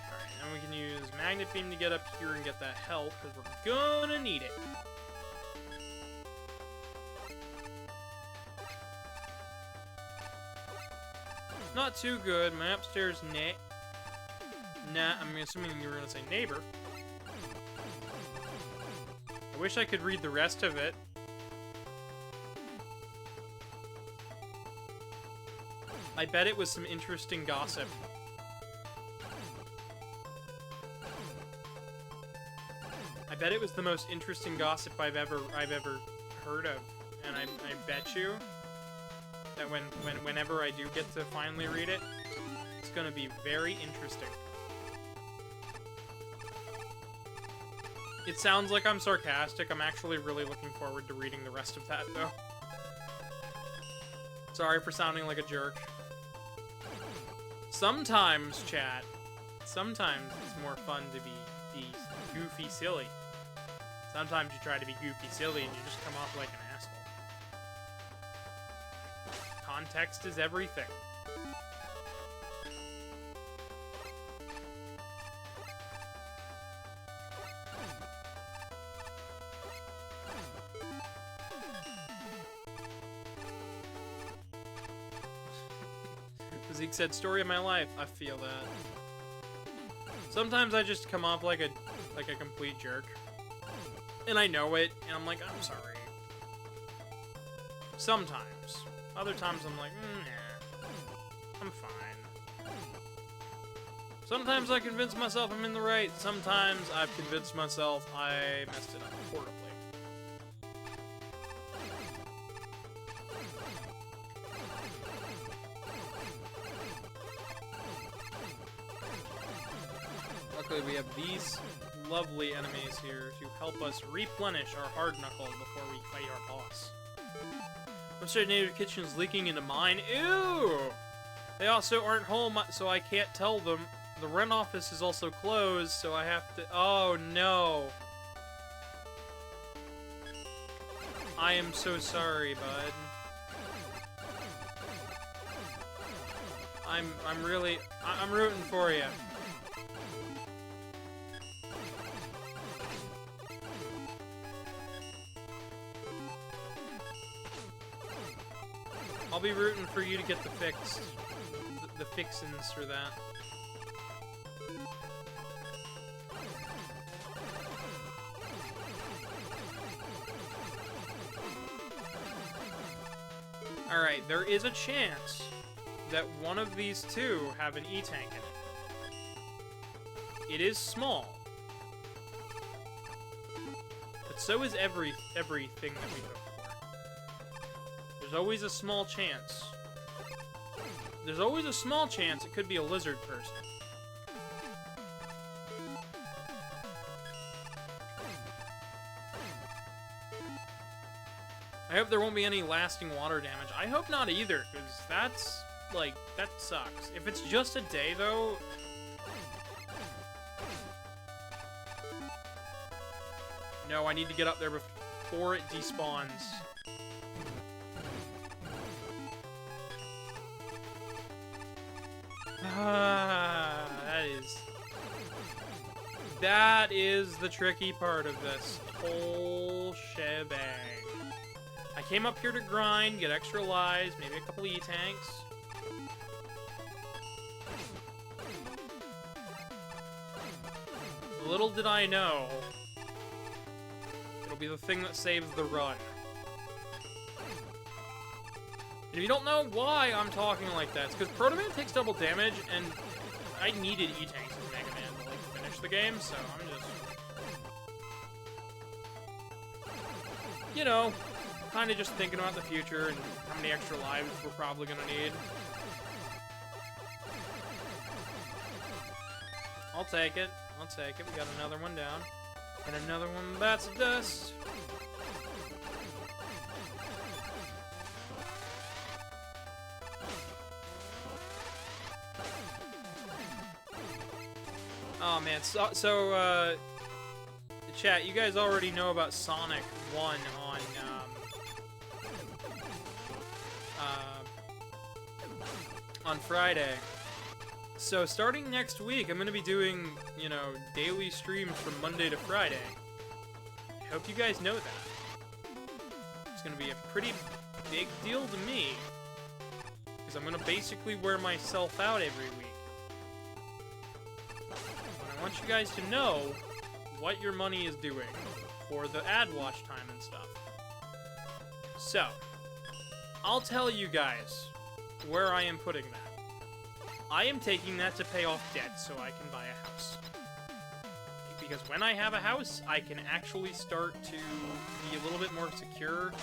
Alright, and we can use Magnet Beam to get up here and get that help, because we're gonna need it. Not too good. My upstairs Nah, I'm assuming you were gonna say neighbor. I wish I could read the rest of it. I bet it was some interesting gossip. I bet it was the most interesting gossip I've ever heard of, and I bet you that whenever I do get to finally read it, it's gonna be very interesting. It sounds like I'm sarcastic. I'm actually really looking forward to reading the rest of that, though. Sorry for sounding like a jerk. Sometimes, chat, sometimes it's more fun to be goofy silly. Sometimes you try to be goofy silly and you just come off like an asshole. Context is everything. Zeke said, story of my life. I feel that. Sometimes I just come off like a complete jerk. And I know it, and I'm like, I'm sorry. Sometimes. Other times I'm like, nah, I'm fine. Sometimes I convince myself I'm in the right. Sometimes I've convinced myself I messed it up horribly. Luckily, we have these lovely enemies here to help us replenish our hard knuckle before we fight our boss. Upstairs native kitchen's leaking into mine. Ew! They also aren't home, so I can't tell them. The rent office is also closed, so I have to... Oh, no. I am so sorry, bud. I'm rooting for you. be rooting for you to get the fixins for that. Alright, there is a chance that one of these two have an E-tank in it. It is small. But so is everything that we hope for. There's always a small chance. There's always a small chance it could be a lizard person. I hope there won't be any lasting water damage. I hope not either, because that's, like, that sucks. If it's just a day, though... No, I need to get up there before it despawns. Ah, that is the tricky part of this whole shebang. I came up here to grind, get extra lives, maybe a couple E-tanks. Little did I know, it'll be the thing that saves the run. And if you don't know why I'm talking like that, it's because Proto Man takes double damage, and I needed E-tanks as Mega Man to, like, finish the game, so I'm just... You know, kind of just thinking about the future and how many extra lives we're probably gonna need. I'll take it. I'll take it. We got another one down. And another one bats of dust. Oh man, so chat, you guys already know about Sonic 1 on Friday. So starting next week, I'm gonna be doing, you know, daily streams from Monday to Friday. I hope you guys know that. It's gonna be a pretty big deal to me, because I'm gonna basically wear myself out every week. And I want you guys to know what your money is doing for the ad watch time and stuff. So, I'll tell you guys where I am putting that. I am taking that to pay off debt so I can buy a house. Because when I have a house, I can actually start to be a little bit more secure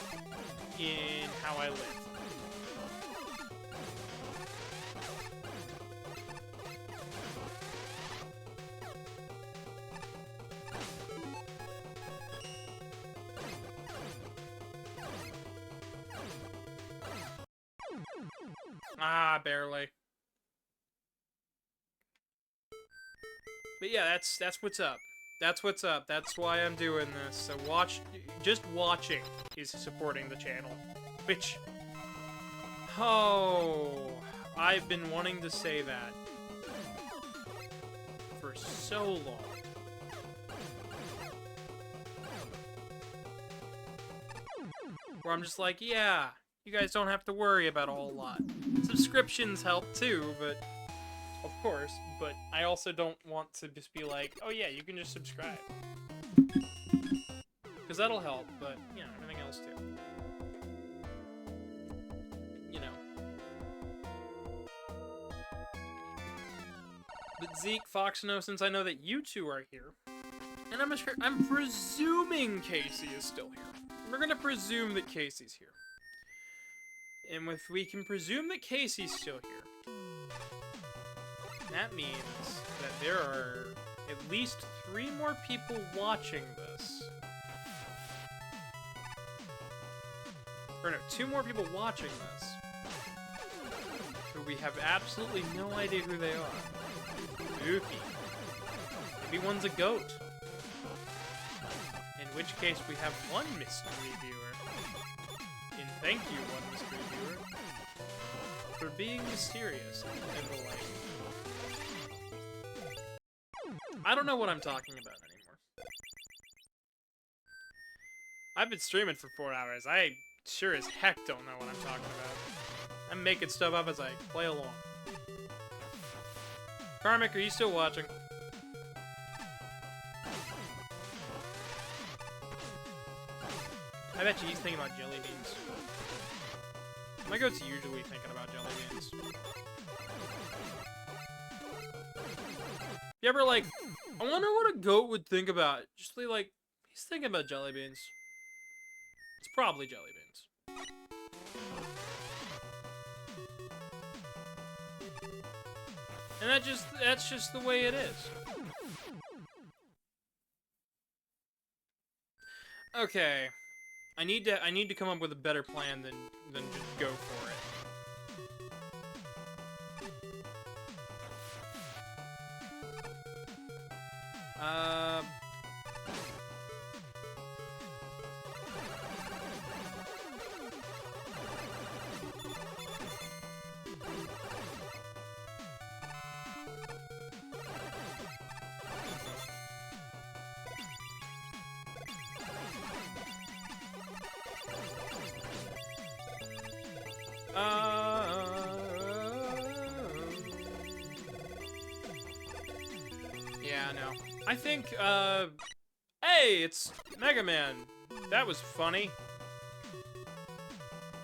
in how I live. Ah, barely. But yeah, that's what's up. That's what's up. That's why I'm doing this. So just watching is supporting the channel. Which, oh, I've been wanting to say that for so long. Where I'm just like, yeah, you guys don't have to worry about a whole lot. Subscriptions help too, but... Of course, but I also don't want to just be like, oh yeah, you can just subscribe. Because that'll help, but, you know, everything else too. You know. But Zeke, Foxno, since I know that you two are here, and I'm presuming Casey is still here. We're gonna presume that Casey's here. And if we can presume that Casey's still here, that means that there are at least 3 more people watching this. Or no, 2 more people watching this. Who we have absolutely no idea who they are. Spooky. Maybe one's a goat. In which case we have 1 mystery viewer. And thank you, 1 mystery viewer, for being mysterious and the like. I don't know what I'm talking about anymore. I've been streaming for 4 hours. I sure as heck don't know what I'm talking about. I'm making stuff up as I play along. Karmic, are you still watching? I bet you he's thinking about jelly beans. My goat's usually thinking about jelly beans. You ever, like, I wonder what a goat would think about. Just like, he's thinking about jelly beans. It's probably jelly beans. And that's just the way it is. Okay. I need to come up with a better plan than just go for it. Yeah, no. I think, hey, it's Megaman. That was funny.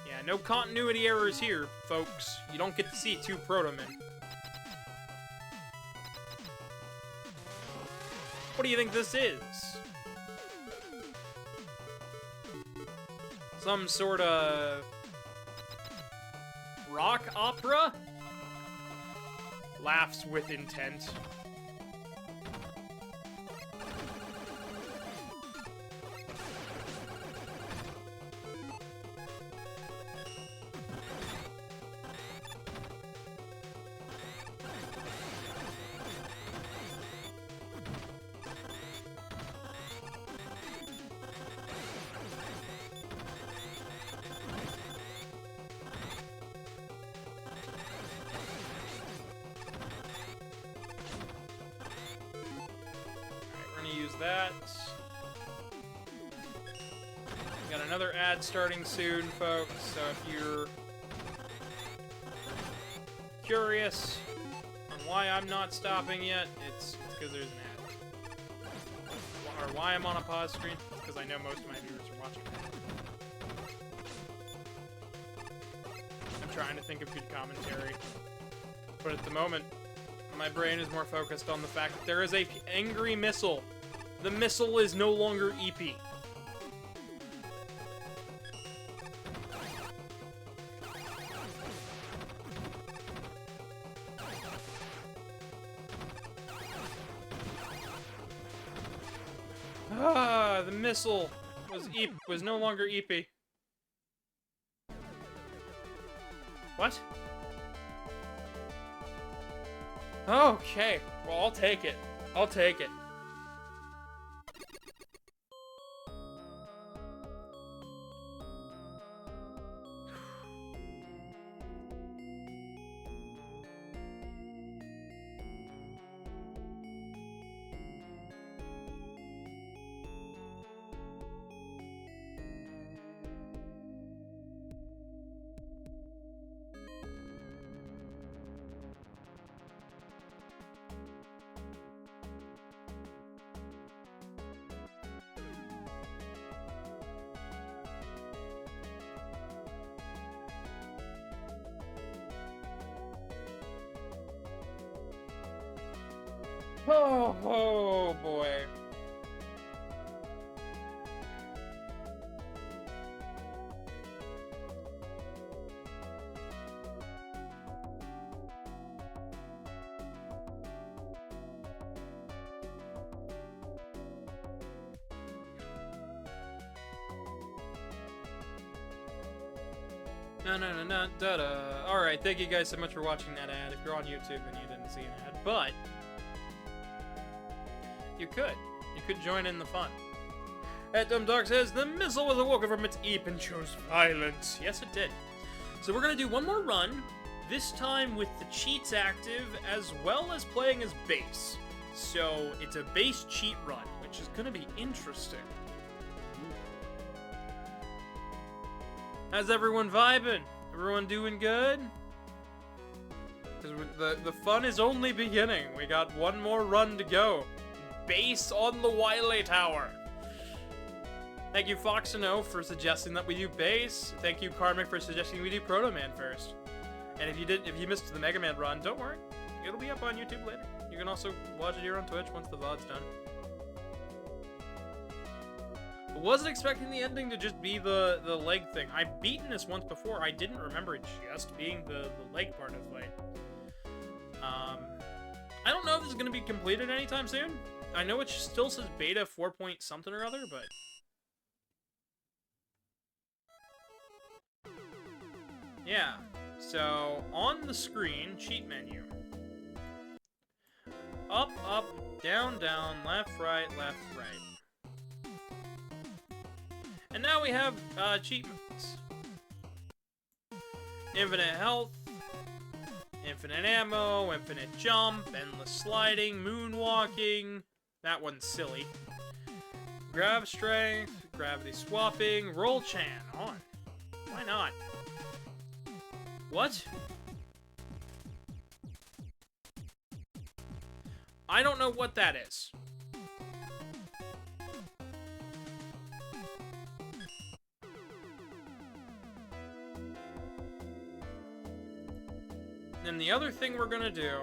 Yeah, no continuity errors here, folks. You don't get to see two Proto-Men. What do you think this is? Some sort of rock opera? Laughs with intent. That. We got another ad starting soon, folks, so if you're curious on why I'm not stopping yet, it's because there's an ad. Or why I'm on a pause screen, it's because I know most of my viewers are watching that. I'm trying to think of good commentary, but at the moment, my brain is more focused on the fact that there is a angry missile. The missile is no longer EP. Ah, the missile was no longer EP. What? Okay, well, I'll take it. I'll take it. Oh boy. No, da-da. Alright, thank you guys so much for watching that ad. If you're on YouTube, then you didn't see an ad, but you could join in the fun. Dumb Dog says, the missile was awoken from its eep and chose violence. Yes, it did. So we're gonna do one more run, this time with the cheats active, as well as playing as base. So it's a base cheat run, which is gonna be interesting. How's everyone vibing? Everyone doing good? Because the fun is only beginning. We got one more run to go. Base on the Wily Tower. Thank you, Foxano, for suggesting that we do base. Thank you, Karmic, for suggesting we do Proto Man first. And if you missed the Mega Man run, don't worry. It'll be up on YouTube later. You can also watch it here on Twitch once the VOD's done. I wasn't expecting the ending to just be the leg thing. I've beaten this once before. I didn't remember it just being the leg part of the fight. I don't know if this is going to be completed anytime soon. I know it still says beta 4 point something or other, but... yeah. So, on the screen, cheat menu. Up, up, down, down, left, right, right. And now we have achievements. Infinite health, infinite ammo, infinite jump, endless sliding, moonwalking. That one's silly. Grav strength, gravity swapping, roll chan on. Why not? What? I don't know what that is. And the other thing we're gonna do...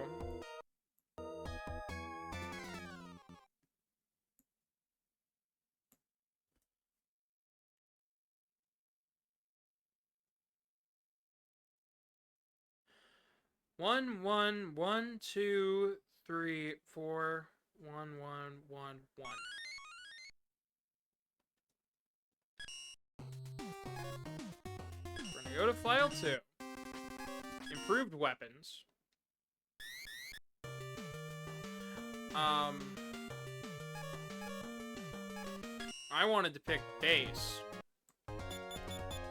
One, 2, 3, 4, 1, 1, 1, 1. We're gonna go to File 2. Improved weapons. I wanted to pick base.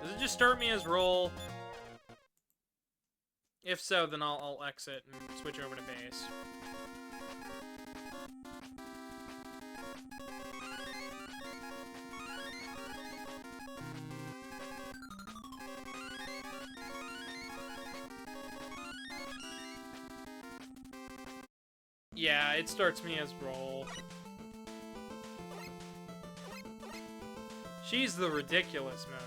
Does it just start me as roll? If so, then I'll exit and switch over to base. Yeah, it starts me as roll. She's the ridiculous mode.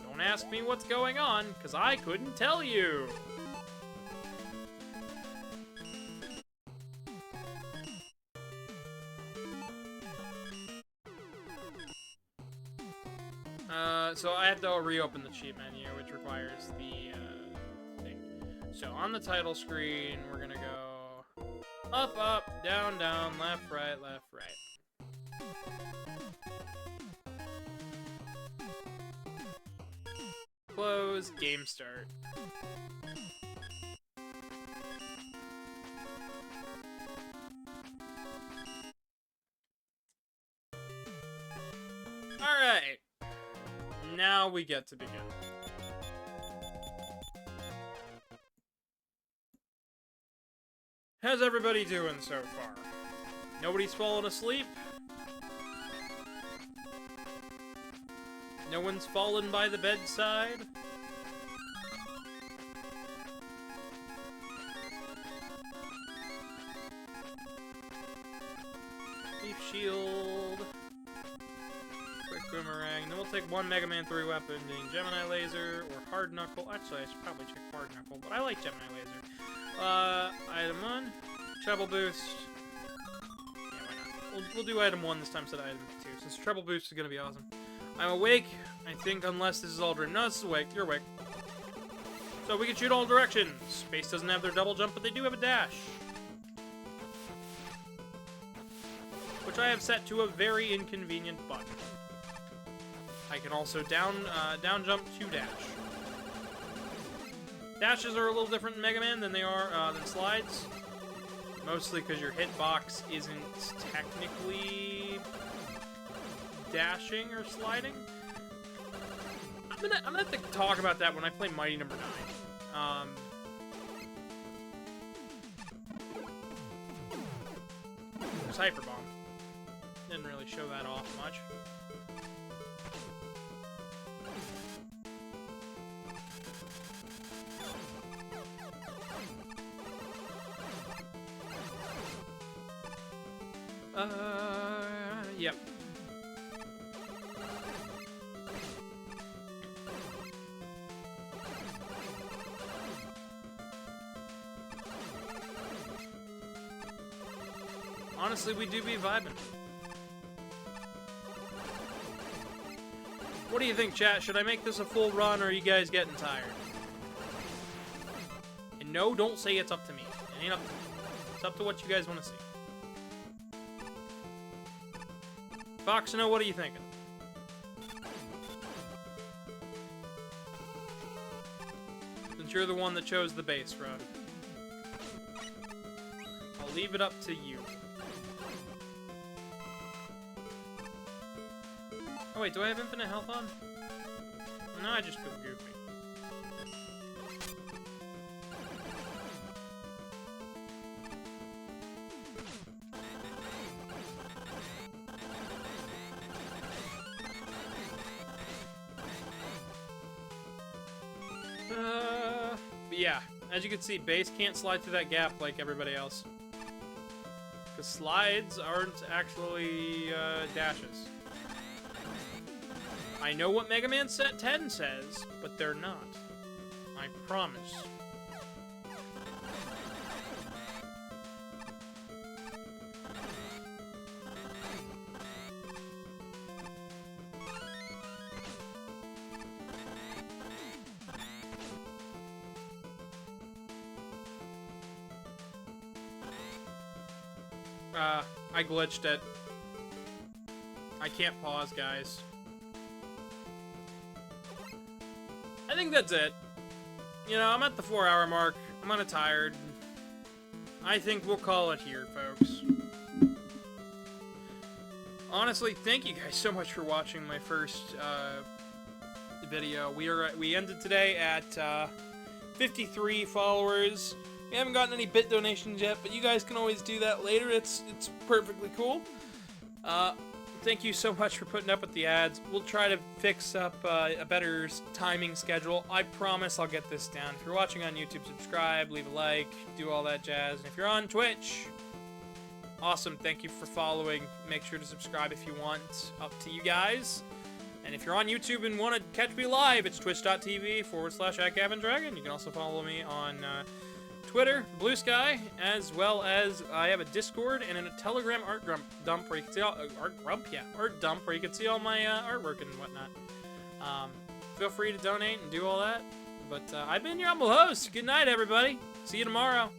Don't ask me what's going on, because I couldn't tell you. So I have to reopen the cheat menu, which requires the thing. So on the title screen, we're gonna go up, up, down, down, left, right, left, right. Close, game start. Alright. Now we get to begin. How's everybody doing so far? Nobody's fallen asleep? No one's fallen by the bedside? Leaf shield. Quick boomerang. Then we'll take one Mega Man 3 weapon, being Gemini laser or hard knuckle. Actually, I should probably check hard knuckle, but I like Gemini laser. Item 1. Treble boost. Yeah, why not? We'll do item 1 this time instead of item 2, since treble boost is gonna be awesome. I'm awake, I think, unless this is all dream. No, this is awake. You're awake. So we can shoot all directions. Space doesn't have their double jump, but they do have a dash. Which I have set to a very inconvenient button. I can also down jump to dash. Dashes are a little different in Mega Man than they are than slides. Mostly because your hitbox isn't technically dashing or sliding. I'm gonna have to talk about that when I play Mighty Number 9. There's Hyper Bomb. Didn't really show that off much. Yep. Honestly, we do be vibing. What do you think, chat? Should I make this a full run, or are you guys getting tired? And no, don't say it's up to me. It ain't up to me. It's up to what you guys want to see. Fox, what are you thinking? Since you're the one that chose the base road, I'll leave it up to you. Oh wait, do I have infinite health on? No, I just feel goofy. But yeah, as you can see, base can't slide through that gap like everybody else. Because slides aren't actually dashes. I know what Mega Man Set 10 says, but they're not. I promise. I glitched it. I can't pause, guys. I think that's it. You know, I'm at the 4-hour mark. I'm kinda tired. I think we'll call it here, folks. Honestly, thank you guys so much for watching my first video. We ended today at 53 followers. We haven't gotten any bit donations yet, but you guys can always do that later. It's perfectly cool. Thank you so much for putting up with the ads. We'll try to fix up a better timing schedule. I promise I'll get this down. If you're watching on YouTube, subscribe, leave a like, do all that jazz. And if you're on Twitch, awesome. Thank you for following. Make sure to subscribe if you want. Up to you guys. And if you're on YouTube and want to catch me live, it's twitch.tv/@GavinDragon. You can also follow me on Twitter, Blue Sky, as well as I have a Discord and a Telegram art dump where you can see all art dump where you can see all my artwork and whatnot. Feel free to donate and do all that. But I've been your humble host. Good night, everybody. See you tomorrow.